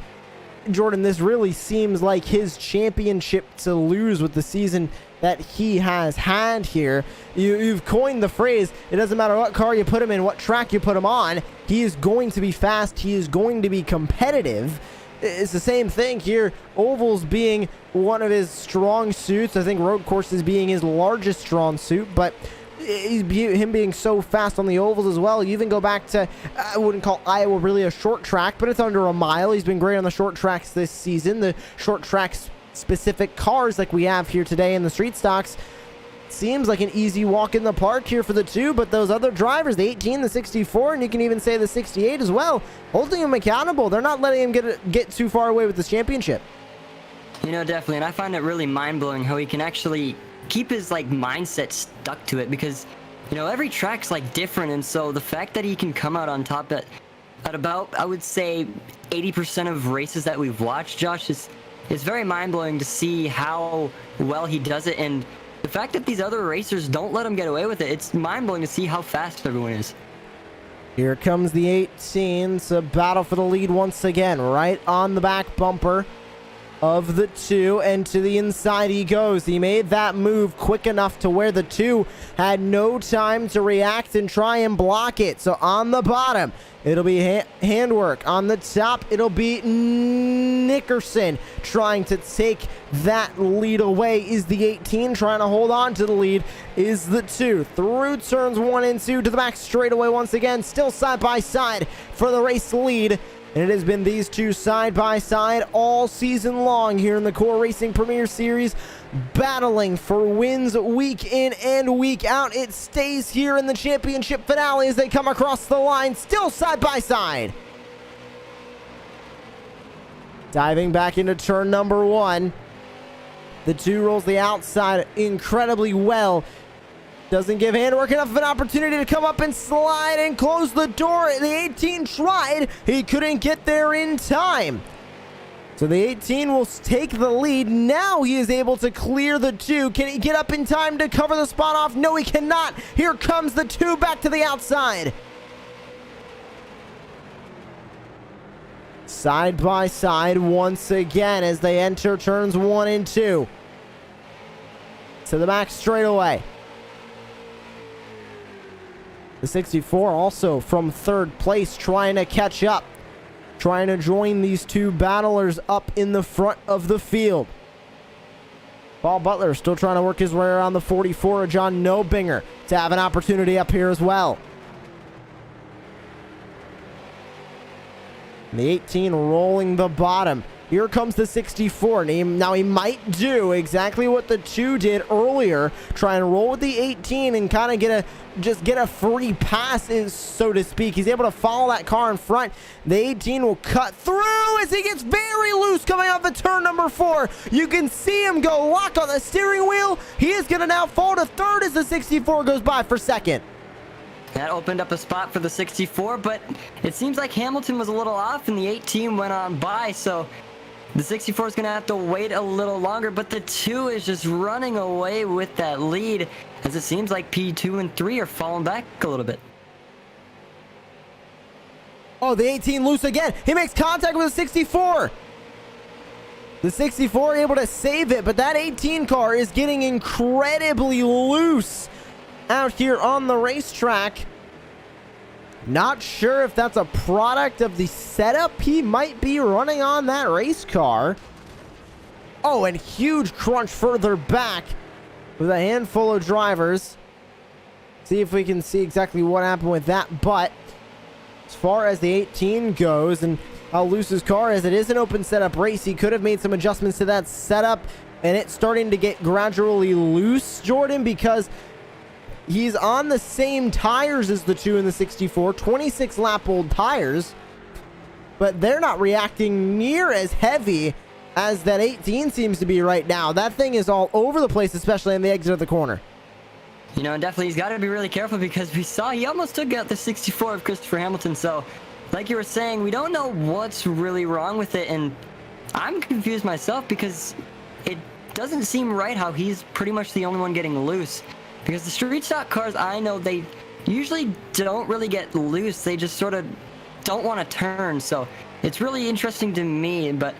Speaker 3: Jordan, this really seems like his championship to lose with the season that he has had here. You've coined the phrase, it doesn't matter what car you put him in, what track you put him on, he is going to be fast, he is going to be competitive. It's the same thing here. Ovals being one of his strong suits. I think road courses being his largest strong suit, but him being so fast on the ovals as well. You even go back to, I wouldn't call Iowa really a short track, but it's under a mile. He's been great on the short tracks this season. The short tracks specific cars like we have here today in the street stocks. Seems like an easy walk in the park here for the 2, but those other drivers, the 18, the 64, and you can even say the 68 as well, holding him accountable. They're not letting him get too far away with this championship.
Speaker 4: You know, definitely, and I find it really mind-blowing how he can actually keep his, mindset stuck to it, because, every track's, different, and so the fact that he can come out on top at about, I would say, 80% of races that we've watched, Josh, is very mind-blowing to see how well he does it, and the fact that these other racers don't let him get away with it, it's mind-blowing to see how fast everyone is.
Speaker 3: Here comes the 18. It's a battle for the lead once again, right on the back bumper of the 2, and to the inside he goes. He made that move quick enough to where the 2 had no time to react and try and block it. So on the bottom, it'll be Handwerk. On the top, it'll be Nickerson trying to take that lead away. Is the 18 trying to hold on to the lead? Is the 2 through turns 1 and 2 to the back straightaway once again, still side by side for the race lead. And it has been these 2 side by side all season long here in the Core Racing Premier Series, battling for wins week in and week out. It stays here in the championship finale as they come across the line, still side by side. Diving back into turn number 1. The 2 rolls the outside incredibly well. Doesn't give Handwerk enough of an opportunity to come up and slide and close the door. The 18 tried. He couldn't get there in time. So the 18 will take the lead. Now he is able to clear the 2. Can he get up in time to cover the spot off? No, he cannot. Here comes the 2 back to the outside. Side by side once again as they enter turns 1 and 2. To the back straightaway. The 64 also from 3rd place trying to catch up. Trying to join these 2 battlers up in the front of the field. Paul Butler still trying to work his way around the 44 of John Nobinger to have an opportunity up here as well. And the 18 rolling the bottom. Here comes the 64. Now he might do exactly what the 2 did earlier. Try and roll with the 18 and kind of get a free pass, so to speak. He's able to follow that car in front. The 18 will cut through as he gets very loose coming off of turn number 4. You can see him go lock on the steering wheel. He is going to now fall to 3rd as the 64 goes by for 2nd.
Speaker 4: That opened up a spot for the 64, but it seems like Hamilton was a little off and the 18 went on by, so the 64 is going to have to wait a little longer, but the 2 is just running away with that lead, as it seems like P2 and 3 are falling back a little bit.
Speaker 3: Oh, the 18 loose again. He makes contact with the 64. The 64 able to save it, but that 18 car is getting incredibly loose out here on the racetrack. Not sure if that's a product of the setup he might be running on that race car. Oh, and huge crunch further back with a handful of drivers. See if we can see exactly what happened with that. But as far as the 18 goes and how loose his car is, it is an open setup race. He could have made some adjustments to that setup, and it's starting to get gradually loose, Jordan, because he's on the same tires as the 2 in the 64, 26 lap old tires, but they're not reacting near as heavy as that 18 seems to be right now. That thing is all over the place, especially on the exit of the corner.
Speaker 4: You know, definitely he's got to be really careful because we saw he almost took out the 64 of Christopher Hamilton. So, like you were saying, we don't know what's really wrong with it, and I'm confused myself because it doesn't seem right how he's pretty much the only one getting loose. Because the street stock cars, I know they usually don't really get loose. They just sort of don't want to turn. So it's really interesting to me, but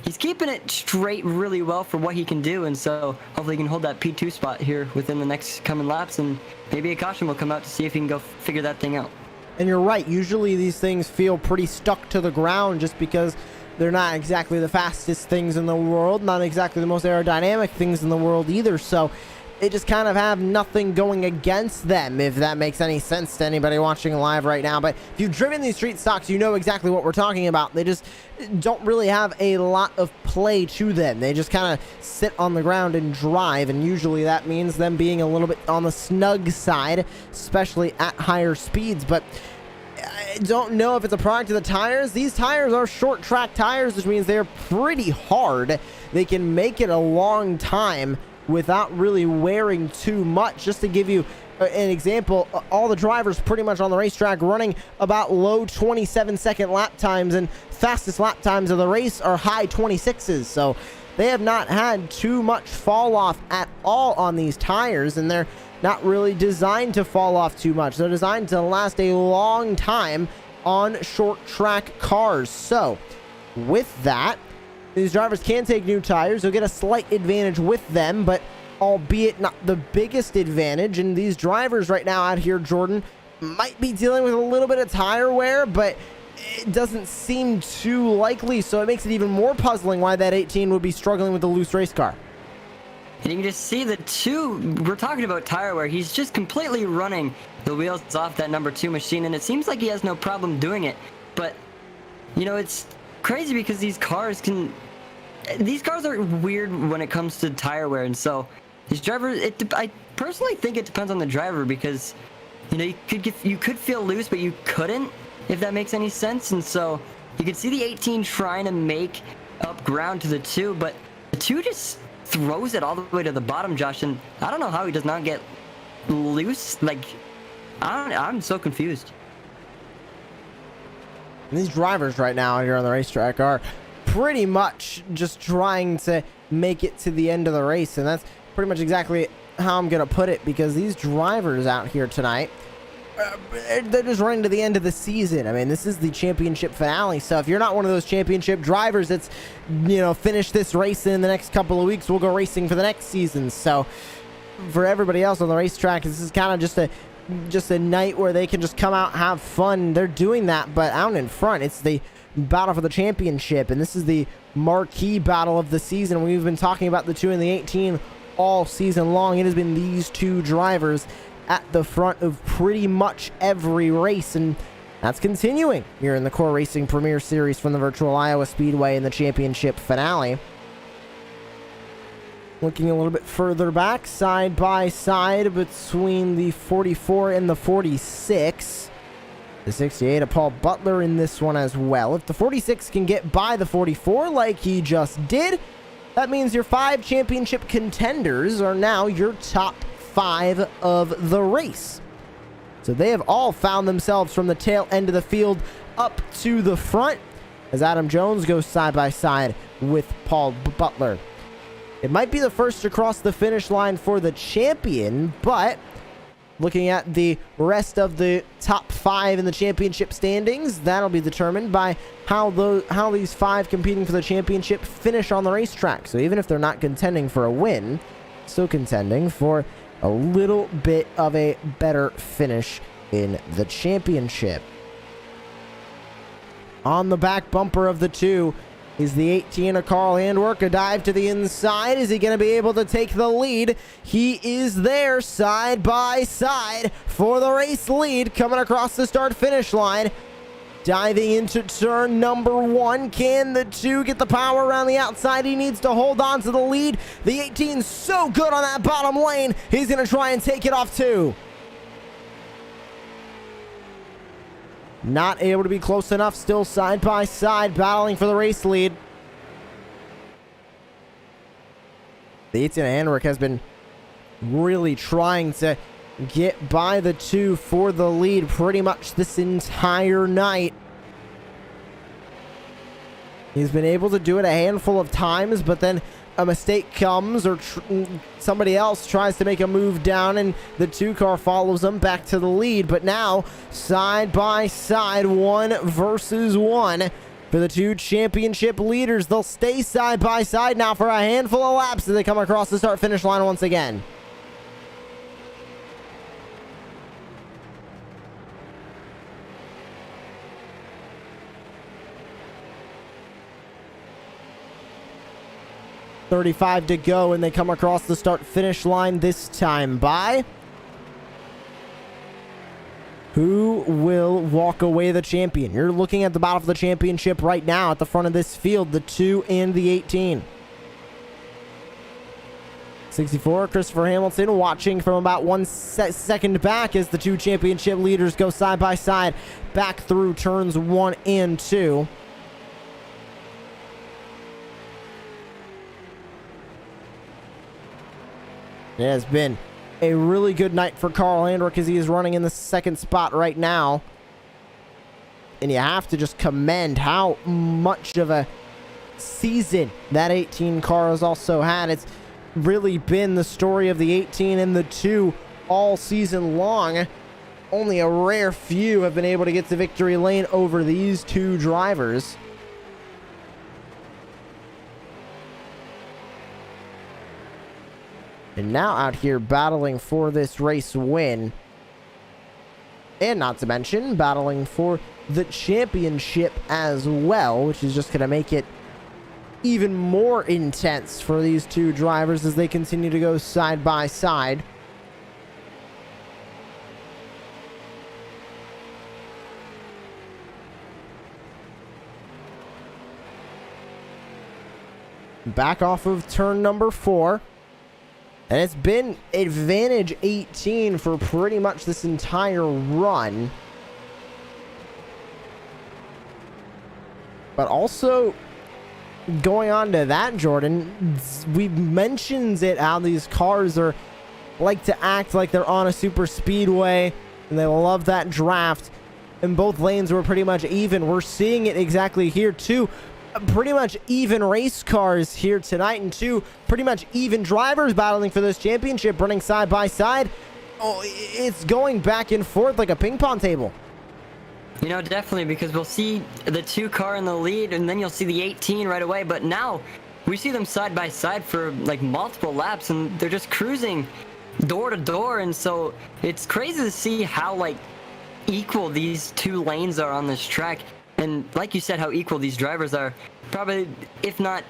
Speaker 4: he's keeping it straight really well for what he can do. And so hopefully he can hold that P2 spot here within the next coming laps. And maybe a caution will come out to see if he can go figure that thing out.
Speaker 3: And you're right. Usually these things feel pretty stuck to the ground just because they're not exactly the fastest things in the world, not exactly the most aerodynamic things in the world either. So they just kind of have nothing going against them, if that makes any sense to anybody watching live right now. But if you've driven these street stocks, you know exactly what we're talking about. They just don't really have a lot of play to them. They just kind of sit on the ground and drive, and usually that means them being a little bit on the snug side, especially at higher speeds. But I don't know if it's a product of the tires. These tires are short track tires, which means they're pretty hard. They can make it a long time without really wearing too much. Just to give you an example, all the drivers pretty much on the racetrack running about low 27-second lap times, and fastest lap times of the race are high 26s. So they have not had too much fall off at all on these tires, and they're not really designed to fall off too much. They're designed to last a long time on short track cars. So with that, these drivers can take new tires. They'll get a slight advantage with them, but albeit not the biggest advantage. And these drivers right now out here, Jordan, might be dealing with a little bit of tire wear, but it doesn't seem too likely. So it makes it even more puzzling why that 18 would be struggling with the loose race car.
Speaker 4: And you can just see the 2, we're talking about tire wear. He's just completely running the wheels off that number 2 machine, and it seems like he has no problem doing it. But, you know, it's crazy because these cars are weird when it comes to tire wear, and so these drivers, I personally think it depends on the driver, because you know you could feel loose but you couldn't, if that makes any sense. And so you can see the 18 trying to make up ground to the 2, but the 2 just throws it all the way to the bottom, Josh, and I don't know how he does not get loose. Like, I'm so confused.
Speaker 3: And these drivers right now out here on the racetrack are pretty much just trying to make it to the end of the race. And that's pretty much exactly how I'm going to put it, because these drivers out here tonight, they're just running to the end of the season. I mean, this is the championship finale. So if you're not one of those championship drivers that's, you know, finish this race in the next couple of weeks, we'll go racing for the next season. So for everybody else on the racetrack, this is kind of just a night where they can just come out, have fun. They're doing that, but out in front, it's the battle for the championship, and this is the marquee battle of the season. We've been talking about the 2 and the 18 all season long. It has been these 2 drivers at the front of pretty much every race, and that's continuing here in the Core Racing Premier Series from the Virtual Iowa Speedway in the championship finale. Looking a little bit further back, side by side between the 44 and the 46. The 68 of Paul Butler in this one as well. If the 46 can get by the 44 like he just did, that means your 5 championship contenders are now your top 5 of the race. So they have all found themselves from the tail end of the field up to the front, as Adam Jones goes side by side with Paul Butler. It might be the first to cross the finish line for the champion, but Looking at the rest of the top 5 in the championship standings, that'll be determined by how these 5 competing for the championship finish on the racetrack. So even if they're not contending for a win, still contending for a little bit of a better finish in the championship. On the back bumper of the 2 is the 18 of Carl Handwerk. A dive to the inside. Is he going to be able to take the lead? He is there side by side for the race lead, coming across the start-finish line. Diving into turn number 1. Can the 2 get the power around the outside? He needs to hold on to the lead. The 18 so good on that bottom lane. He's going to try and take it off too. Not able to be close enough. Still side by side, battling for the race lead. The 18 Handwerk has been really trying to get by the 2 for the lead pretty much this entire night. He's been able to do it a handful of times, but then a mistake comes or somebody else tries to make a move down and the 2 car follows them back to the lead. But now side by side, 1 versus 1 for the 2 championship leaders. They'll stay side by side now for a handful of laps as they come across the start finish line once again. .35 to go, and they come across the start-finish line this time by... Who will walk away the champion? You're looking at the battle for the championship right now at the front of this field, the 2 and the 18. 64, Christopher Hamilton watching from about 1 second back as the 2 championship leaders go side by side back through turns 1 and 2. It has been a really good night for Carl Handwerk as he is running in the 2nd spot right now. And you have to just commend how much of a season that 18 car has also had. It's really been the story of the 18 and the 2 all season long. Only a rare few have been able to get to victory lane over these 2 drivers. And now out here battling for this race win. And not to mention battling for the championship as well, which is just going to make it even more intense for these 2 drivers as they continue to go side by side. Back off of turn number 4. And it's been advantage 18 for pretty much this entire run. But also, going on to that, Jordan, we mentioned it, how these cars are like to act like they're on a super speedway, and they love that draft. And both lanes were pretty much even. We're seeing it exactly here, too. Pretty much even race cars here tonight, and 2 pretty much even drivers battling for this championship, running side by side. Oh, it's going back and forth like a ping pong table.
Speaker 4: You know, definitely, because we'll see the 2 car in the lead, and then you'll see the 18 right away. But now we see them side by side for like multiple laps, and they're just cruising door to door. And so it's crazy to see how like equal these 2 lanes are on this track. And like you said, how equal these drivers are. Probably, if not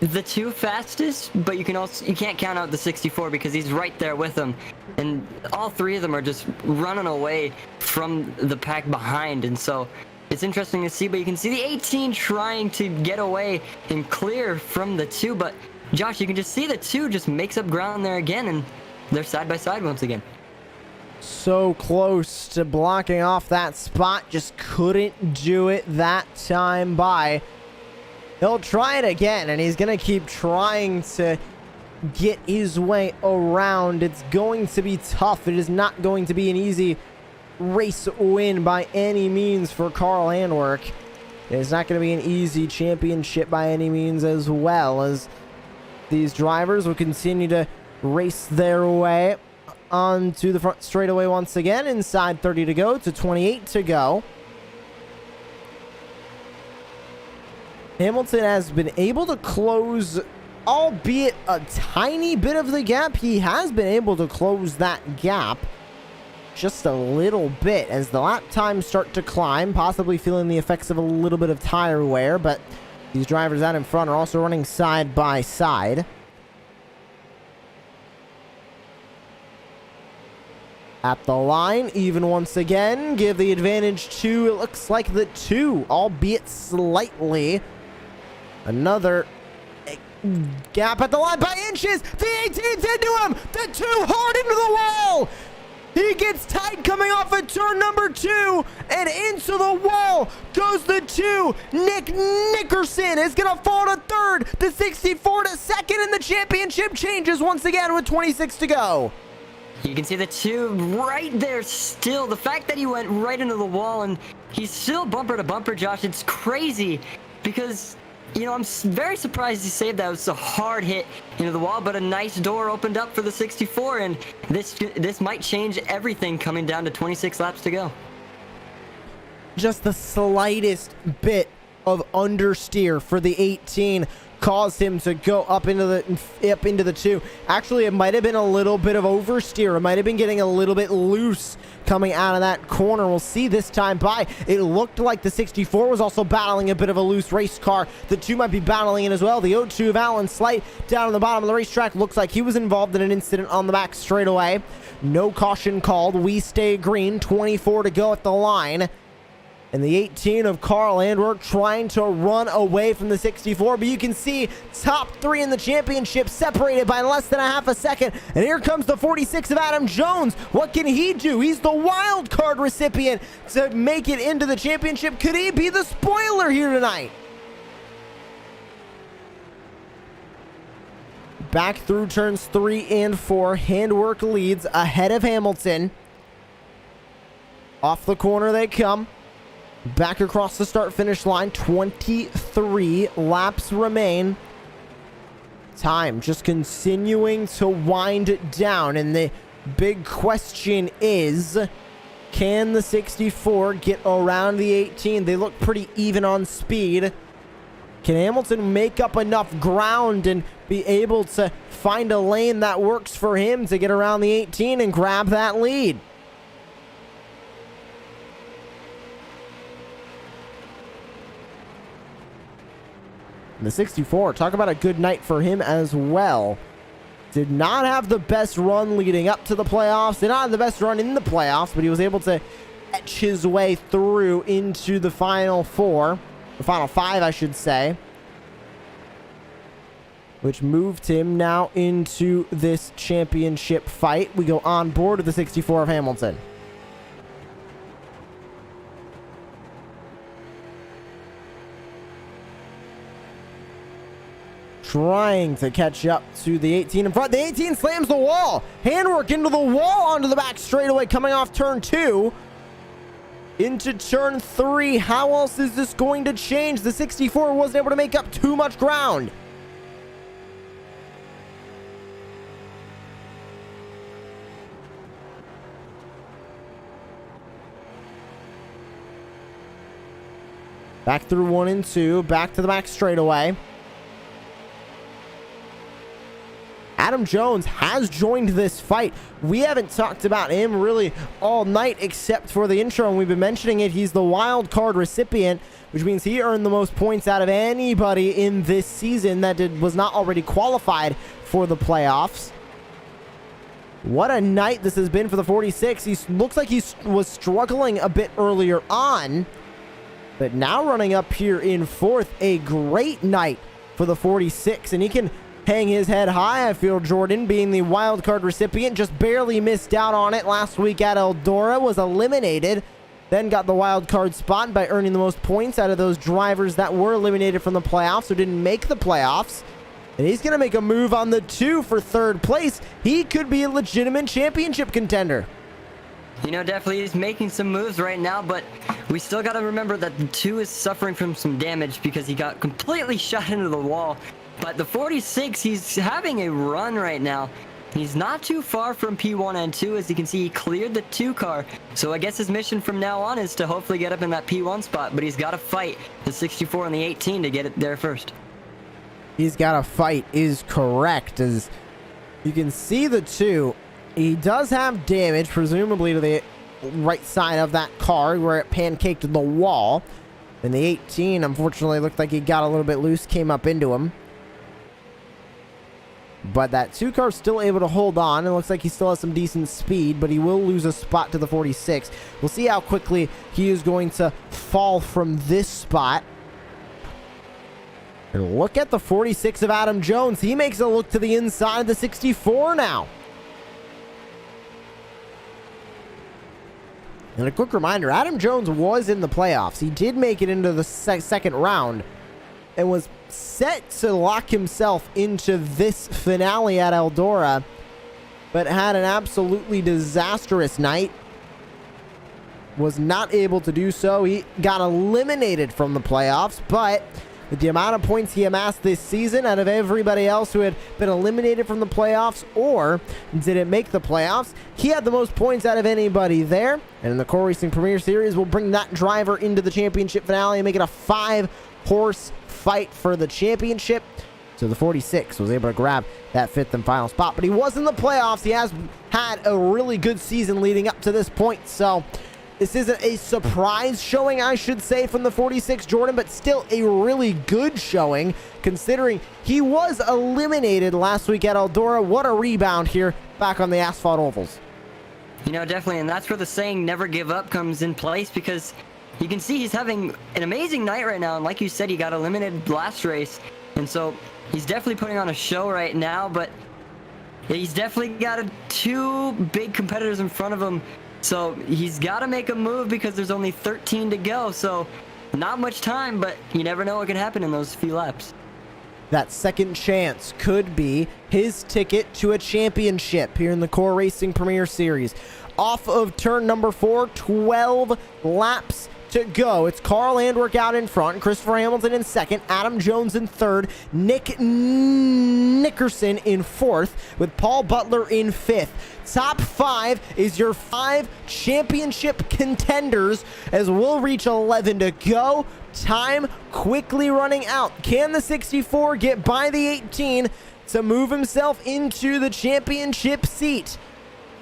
Speaker 4: the 2 fastest, but you can't count out the 64 because he's right there with them. And all 3 of them are just running away from the pack behind. And so it's interesting to see, but you can see the 18 trying to get away and clear from the 2. But Josh, you can just see the 2 just makes up ground there again, and they're side by side once again.
Speaker 3: So close to blocking off that spot, just couldn't do it that time by. He'll try it again, and he's going to keep trying to get his way around. It's going to be tough. It is not going to be an easy race win by any means for Carl Handwerk. It's not going to be an easy championship by any means as well, as these drivers will continue to race their way onto the front straightaway once again. Inside 30 to go to 28 to go. Hamilton has been able to close, albeit a tiny bit of the gap. He has been able to close that gap just a little bit as the lap times start to climb, possibly feeling the effects of a little bit of tire wear, but these drivers out in front are also running side by side. At the line, even once again, give the advantage to, it looks like the 2, albeit slightly. Another gap at the line by inches. The 18's into him. The 2 hard into the wall. He gets tight coming off of turn number 2, and into the wall goes the 2. Nick Nickerson is going to fall to 3rd. The 64 to 2nd, and the championship changes once again with 26 to go.
Speaker 4: You can see the 2 right there still. The fact that he went right into the wall and he's still bumper to bumper, Josh, it's crazy because, you know, I'm very surprised he saved that. It was a hard hit into the wall, but a nice door opened up for the 64, and this might change everything coming down to 26 laps to go.
Speaker 3: Just the slightest bit of understeer for the 18 caused him to go up into the 2. Actually, it might have been a little bit of oversteer. It might have been getting a little bit loose coming out of that corner. We'll see this time by. It looked like the 64 was also battling a bit of a loose race car. The 2 might be battling it as well. The 02 of Alan Slight down on the bottom of the racetrack looks like he was involved in an incident on the back straightaway. No caution called. We stay green. 24 to go at the line. And the 18 of Carl Andwork trying to run away from the 64. But you can see top 3 in the championship separated by less than a half a second. And here comes the 46 of Adam Jones. What can he do? He's the wild card recipient to make it into the championship. Could he be the spoiler here tonight? Back through turns 3 and 4. Handwork leads ahead of Hamilton. Off the corner they come. Back across the start-finish line. 23 laps remain. Time just continuing to wind down. And the big question is, can the 64 get around the 18? They look pretty even on speed. Can Hamilton make up enough ground and be able to find a lane that works for him to get around the 18 and grab that lead? The 64, talk about a good night for him as well. Did not have the best run leading up to the playoffs. Did not have the best run in the playoffs, but he was able to etch his way through into the final 4. The final 5, I should say. Which moved him now into this championship fight. We go on board with the 64 of Hamilton. Trying to catch up to the 18 in front. The 18 slams the wall. Handwork into the wall onto the back straightaway coming off turn 2. Into turn 3. How else is this going to change? The 64 wasn't able to make up too much ground. Back through 1 and 2. Back to the back straightaway. Adam Jones has joined this fight. We haven't talked about him really all night except for the intro, and we've been mentioning it. He's the wild card recipient, which means he earned the most points out of anybody in this season that was not already qualified for the playoffs. What a night this has been for the 46. He looks like he was struggling a bit earlier on, but now running up here in 4th. A great night for the 46, and he can hang his head high. I feel Jordan, being the wild card recipient, just barely missed out on it last week at Eldora, was eliminated, then got the wild card spot by earning the most points out of those drivers that were eliminated from the playoffs or didn't make the playoffs. And he's going to make a move on the 2 for 3rd place. He could be a legitimate championship contender.
Speaker 4: You know, definitely he's making some moves right now, but we still got to remember that the 2 is suffering from some damage because he got completely shot into the wall. But the 46, he's having a run right now. He's not too far from P1 and 2. As you can see, he cleared the 2 car. So I guess his mission from now on is to hopefully get up in that P1 spot. But he's got to fight the 64 and the 18 to get it there first.
Speaker 3: He's got to fight is correct. As you can see the 2, he does have damage, presumably to the right side of that car where it pancaked the wall. And the 18, unfortunately, looked like he got a little bit loose, came up into him. But that 2 car still able to hold on. It looks like he still has some decent speed, but he will lose a spot to the 46. We'll see how quickly he is going to fall from this spot. And look at the 46 of Adam Jones. He makes a look to the inside of the 64 now. And a quick reminder, Adam Jones was in the playoffs. He did make it into the second round and was set to lock himself into this finale at Eldora, but had an absolutely disastrous night. Was not able to do so. He got eliminated from the playoffs, but with the amount of points he amassed this season out of everybody else who had been eliminated from the playoffs or didn't make the playoffs, he had the most points out of anybody there. And in the Core Racing Premier Series, we'll bring that driver into the championship finale and make it a 5-horse fight for the championship. So the 46 was able to grab that 5th and final spot, but he was in the playoffs. He has had a really good season leading up to this point, so this isn't a surprise showing, I should say, from the 46 Jordan, but still a really good showing considering he was eliminated last week at Eldora. What a rebound here back on the asphalt ovals.
Speaker 4: You know, definitely, and that's where the saying never give up comes in place, because you can see he's having an amazing night right now, and like you said, he got eliminated last race, and so he's definitely putting on a show right now, but he's definitely got 2 big competitors in front of him. So he's got to make a move because there's only 13 to go. So not much time, but you never know what can happen in those few laps.
Speaker 3: That second chance could be his ticket to a championship here in the Core Racing Premier Series. Off of turn number 4, 12 laps to go. It's Carl Andwerk out in front, Christopher Hamilton in second, Adam Jones in third, Nick Nickerson in fourth, with Paul Butler in fifth. Top 5 is your 5 championship contenders as we'll reach 11 to go. Time quickly running out. Can the 64 get by the 18 to move himself into the championship seat?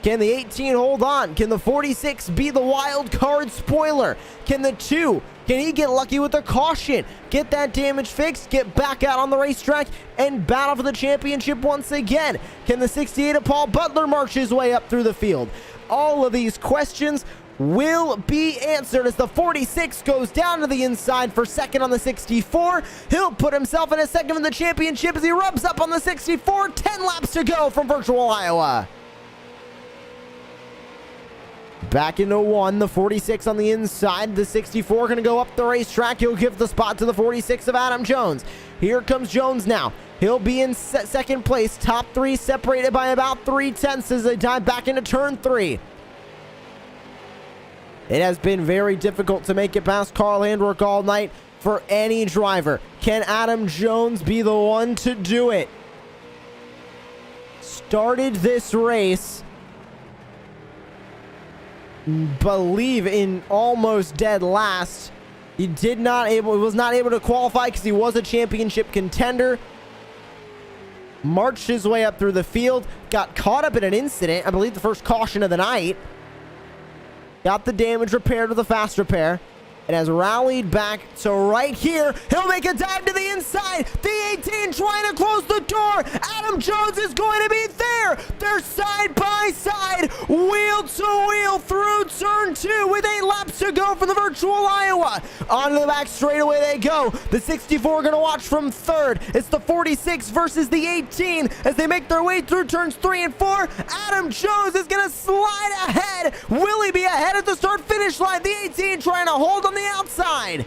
Speaker 3: Can the 18 hold on? Can the 46 be the wild card spoiler? Can the 2, can he get lucky with a caution? Get that damage fixed, get back out on the racetrack, and battle for the championship once again? Can the 68 of Paul Butler march his way up through the field? All of these questions will be answered as the 46 goes down to the inside for second on the 64. He'll put himself in a second in the championship as he rubs up on the 64. 10 laps to go from Virtual Iowa. Back into 1, the 46 on the inside. The 64 going to go up the racetrack. He'll give the spot to the 46 of Adam Jones. Here comes Jones now. He'll be in second place. Top 3 separated by about 3/10 as they dive back into turn 3. It has been very difficult to make it past Carl Andwerk all night for any driver. Can Adam Jones be the one to do it? Started this race, believe, in almost dead last. He was not able to qualify because he was a championship contender. Marched his way up through the field, got caught up in an incident, I believe the first caution of the night. Got the damage repaired with a fast repair, and has rallied back to right here. He'll make a dive to the inside. The 18 trying to close the door. Adam Jones is going to be there. They're side by side, wheel to wheel through turn 2 with 8 laps to go for the Virtual Iowa. Onto the back straightaway they go. The 64 going to watch from third. It's the 46 versus the 18 as they make their way through turns 3 and 4. Adam Jones is going to slide ahead. Will he be ahead at the start-finish line? The 18 trying to hold on the outside.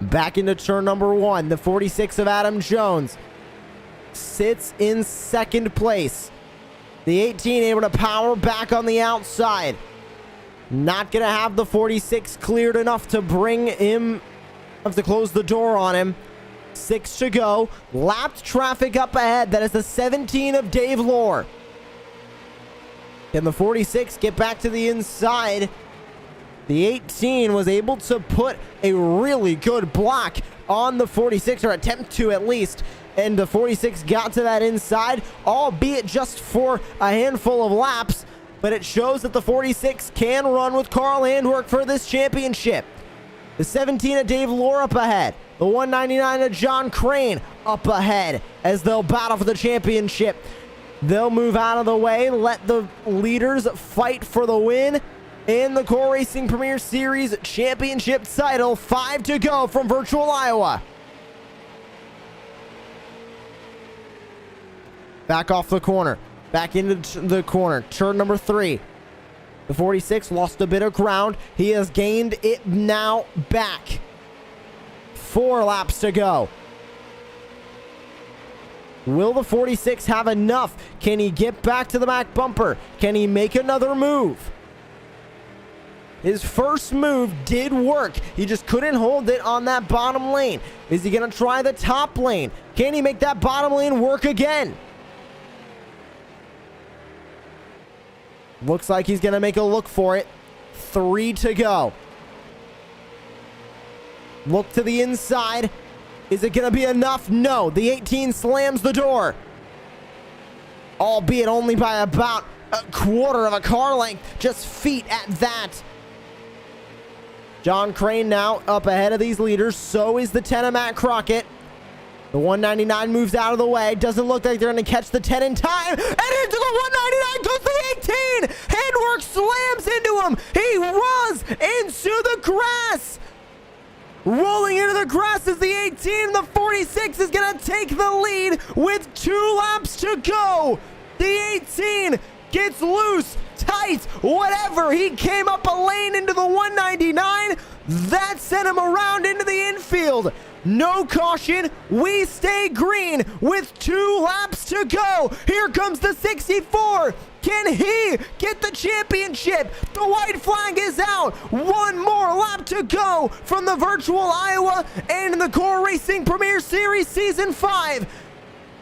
Speaker 3: Back into turn number 1. The 46 of Adam Jones sits in second place. The 18 able to power back on the outside. Not going to have the 46 cleared enough to bring him, have to close the door on him. 6 to go. Lapped traffic up ahead. That is the 17 of Dave Lohr. Can the 46 get back to the inside? The 18 was able to put a really good block on the 46, or attempt to at least. And the 46 got to that inside, albeit just for a handful of laps. But it shows that the 46 can run with Carl Handwerk for this championship. The 17 of Dave Lohr up ahead. The 199 of John Crane up ahead as they'll battle for the championship. They'll move out of the way, let the leaders fight for the win in the Core Racing Premier Series championship title. 5 to go from Virtual Iowa. Back off the corner. Back into the corner. Turn number 3. The 46 lost a bit of ground. He has gained it now back. 4 laps to go. Will the 46 have enough? Can he get back to the back bumper? Can he make another move? His first move did work. He just couldn't hold it on that bottom lane. Is he going to try the top lane? Can he make that bottom lane work again? Looks like he's going to make a look for it. 3 to go. Look to the inside. Is it going to be enough? No. The 18 slams the door. Albeit only by about a quarter of a car length. Just feet at that. John Crane now up ahead of these leaders. So is the 10 of Matt Crockett. The 199 moves out of the way. Doesn't look like they're going to catch the 10 in time. And into the 199 goes the 18. Handwerk slams into him. He runs into the grass. Rolling into the grass is the 18. The 46 is going to take the lead with 2 laps to go. The 18 gets loose, tight, whatever. He came up a lane into the 199. That sent him around into the infield. No caution. We stay green with 2 laps to go. Here comes the 64. Can he get the championship? The white flag is out. 1 more lap to go from the Virtual Iowa and the Core Racing Premier Series Season 5.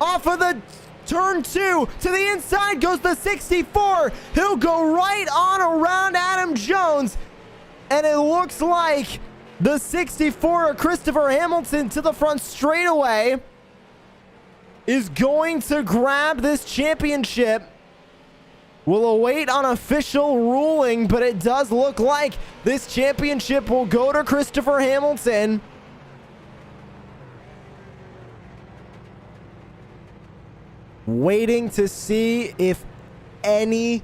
Speaker 3: Off of the turn 2 to the inside goes the 64. He'll go right on around Adam Jones. And it looks like the 64 of Christopher Hamilton to the front straightaway is going to grab this championship. We'll await on official ruling, but it does look like this championship will go to Christopher Hamilton. Waiting to see if any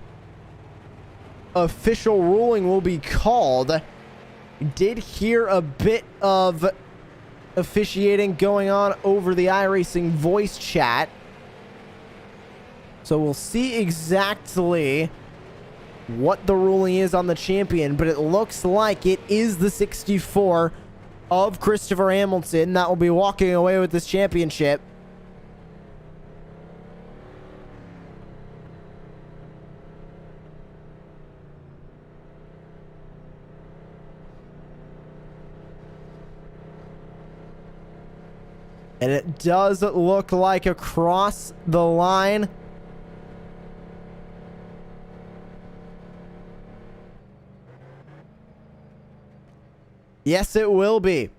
Speaker 3: official ruling will be called. Did hear a bit of officiating going on over the iRacing voice chat. So we'll see exactly what the ruling is on the champion, but it looks like it is the 64 of Christopher Hamilton that will be walking away with this championship. And it does look like across the line. Yes, it will be.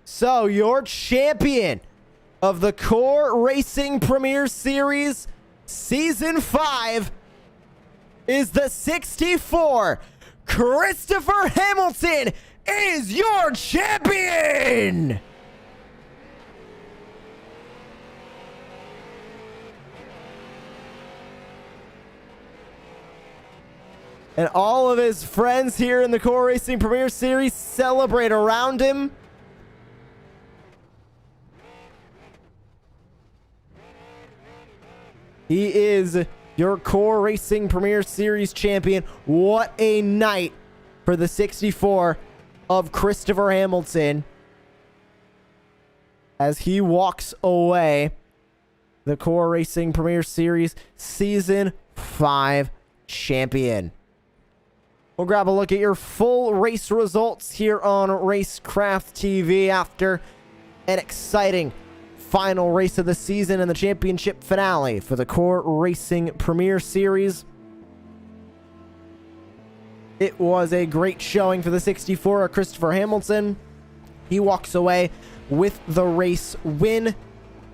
Speaker 3: So, your champion of the Core Racing Premier Series Season 5 is the 64. Christopher Hamilton is your champion! And all of his friends here in the Core Racing Premier Series celebrate around him. He is your Core Racing Premier Series champion. What a night for the 64 of Christopher Hamilton as he walks away. The Core Racing Premier Series Season 5 champion. We'll grab a look at your full race results here on Racecraft TV after an exciting final race of the season and the championship finale for the Core Racing Premier Series. It was a great showing for the 64 of Christopher Hamilton. He walks away with the race win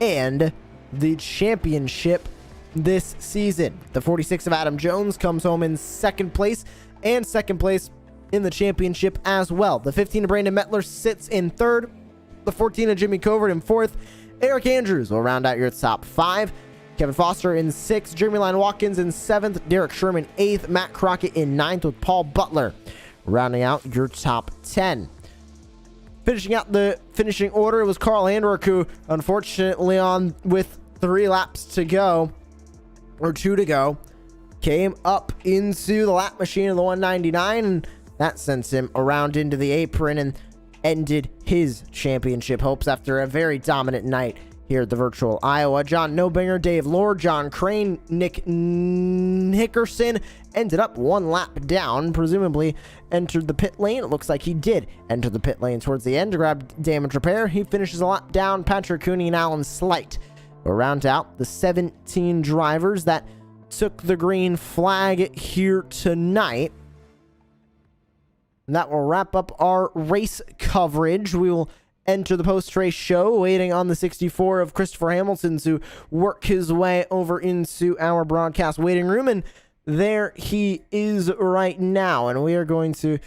Speaker 3: and the championship this season. The 46 of Adam Jones comes home in second place and second place in the championship as well. The 15 of Brandon Mettler sits in third. The 14 of Jimmy Covert in fourth. Eric Andrews will round out your top 5. Kevin Foster in 6th. Jeremy Lyon Watkins in 7th. Derek Sherman 8th. Matt Crockett in 9th, with Paul Butler rounding out your top 10. Finishing out the finishing order, it was Carl Andork, who unfortunately on with 3 laps to go, or 2 to go, came up into the lap machine of the 199, and that sends him around into the apron and ended his championship hopes after a very dominant night here at the Virtual Iowa. John Nobinger, Dave Lord, John Crane, Nick Nickerson ended up 1 lap down, presumably entered the pit lane. It looks like he did enter the pit lane towards the end to grab damage repair. He finishes a lap down. Patrick Cooney and Alan Slight will round out the 17 drivers that took the green flag here tonight. And that will wrap up our race coverage. We will enter the post-race show, waiting on the 64 of Christopher Hamilton to work his way over into our broadcast waiting room. And there he is right now. And we are going to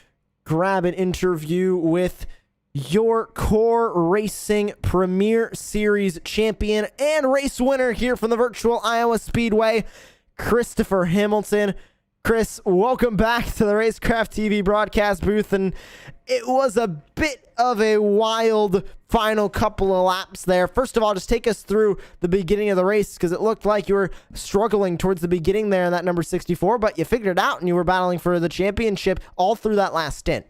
Speaker 3: grab an interview with your Core Racing Premier Series champion and race winner here from the Virtual Iowa Speedway, Christopher Hamilton. Chris, welcome back to the Racecraft TV broadcast booth, and it was a bit of a wild final couple of laps there. First of all, just take us through the beginning of the race, because it looked like you were struggling towards the beginning there in that number 64, but you figured it out and you were battling for the championship all through that last stint.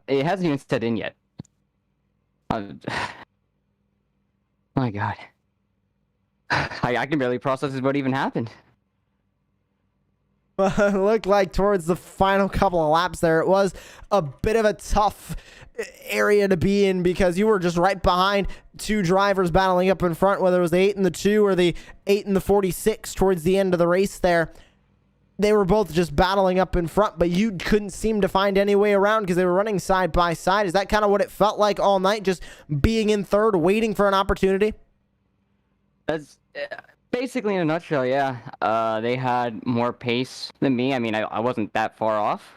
Speaker 4: It hasn't even set in yet. My God. I can barely process what even happened.
Speaker 3: Well, it looked like towards the final couple of laps there, it was a bit of a tough area to be in, because you were just right behind 2 drivers battling up in front, whether it was the 8 and the 2 or the 8 and the 46 towards the end of the race there. They were both just battling up in front, but you couldn't seem to find any way around because they were running side by side. Is that kind of what it felt like all night, just being in third, waiting for an opportunity?
Speaker 4: That's basically in a nutshell, yeah. They had more pace than me. I mean, I wasn't that far off.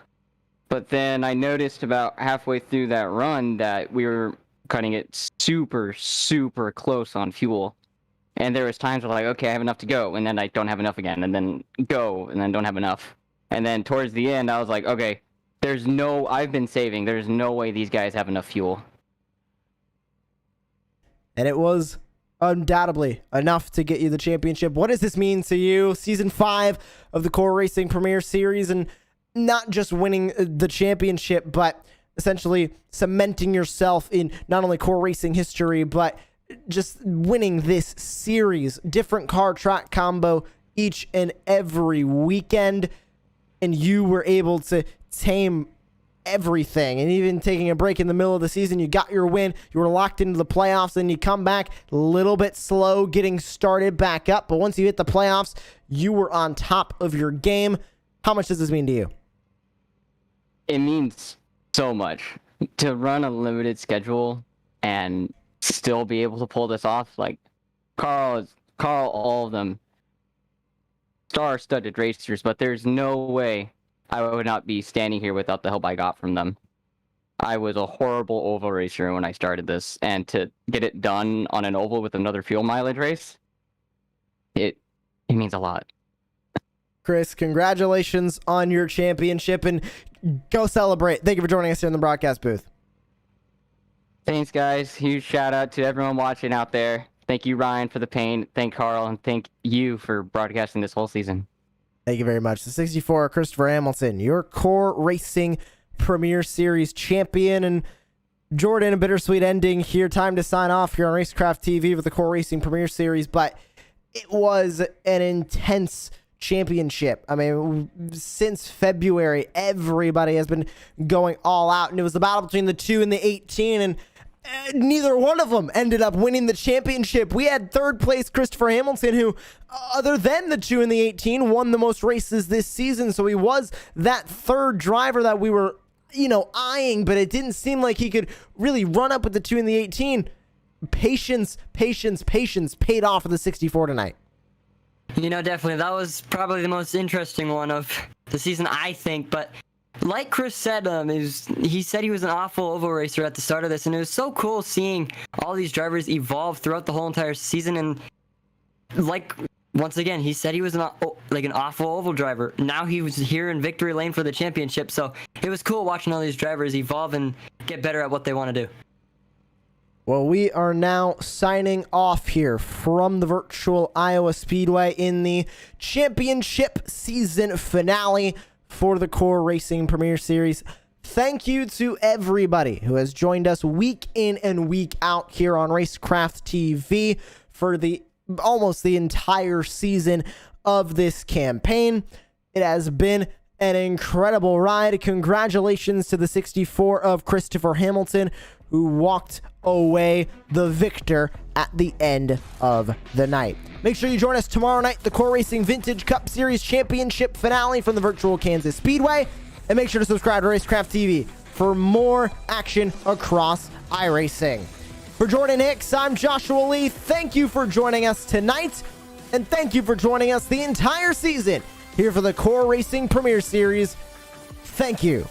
Speaker 4: But then I noticed about halfway through that run that we were cutting it super, super close on fuel. And there was times where like, okay, I have enough to go, and then I don't have enough again, and then go, and then don't have enough. And then towards the end, I was like, okay, I've been saving. There's no way these guys have enough fuel.
Speaker 3: And it was undoubtedly enough to get you the championship. What does this mean to you? Season 5 of the Core Racing Premier Series, and not just winning the championship, but essentially cementing yourself in not only Core Racing history, but just winning this series. Different car track combo each and every weekend, and you were able to tame everything. And even taking a break in the middle of the season, you got your win. You were locked into the playoffs, and you come back a little bit slow getting started back up, but once you hit the playoffs, you were on top of your game. How much does this mean to you?
Speaker 4: It means so much to run a limited schedule and still be able to pull this off. Like Carl, all of them star-studded racers, but there's no way I would not be standing here without the help I got from them. I was a horrible oval racer when I started this, and to get it done on an oval with another fuel mileage race, it means a lot.
Speaker 3: Chris, congratulations on your championship, and go celebrate. Thank you for joining us here in the broadcast booth.
Speaker 4: Thanks, guys. Huge shout out to everyone watching out there. Thank you, Ryan, for the paint. Thank Carl, and thank you for broadcasting this whole season.
Speaker 3: Thank you very much. The 64, Christopher Hamilton, your Core Racing Premier Series champion. And Jordan, a bittersweet ending here. Time to sign off here on Racecraft TV with the Core Racing Premier Series. But it was an intense championship. I mean, since February, everybody has been going all out, and it was the battle between the 2 and the 18, and neither one of them ended up winning the championship. We had third place Christopher Hamilton, who, other than the 2 and the 18, won the most races this season. So he was that third driver that we were, eyeing, but it didn't seem like he could really run up with the 2 and the 18. Patience paid off for the 64 tonight.
Speaker 4: Definitely. That was probably the most interesting one of the season, I think. But like Chris said, he said he was an awful oval racer at the start of this, and it was so cool seeing all these drivers evolve throughout the whole entire season. And once again, he said he was an awful oval driver. Now he was here in victory lane for the championship, so it was cool watching all these drivers evolve and get better at what they want to do.
Speaker 3: Well, we are now signing off here from the virtual Iowa Speedway in the championship season finale for the Core Racing Premier Series. Thank you to everybody who has joined us week in and week out here on Racecraft TV for almost the entire season of this campaign. It has been an incredible ride. Congratulations to the 64 of Christopher Hamilton, who walked away the victor at the end of the night. Make sure you join us tomorrow night, the Core Racing Vintage Cup Series Championship finale from the virtual Kansas Speedway. And make sure to subscribe to Racecraft TV for more action across iRacing. For Jordan Hicks, I'm Joshua Lee. Thank you for joining us tonight, and thank you for joining us the entire season here for the Core Racing Premier Series. Thank you.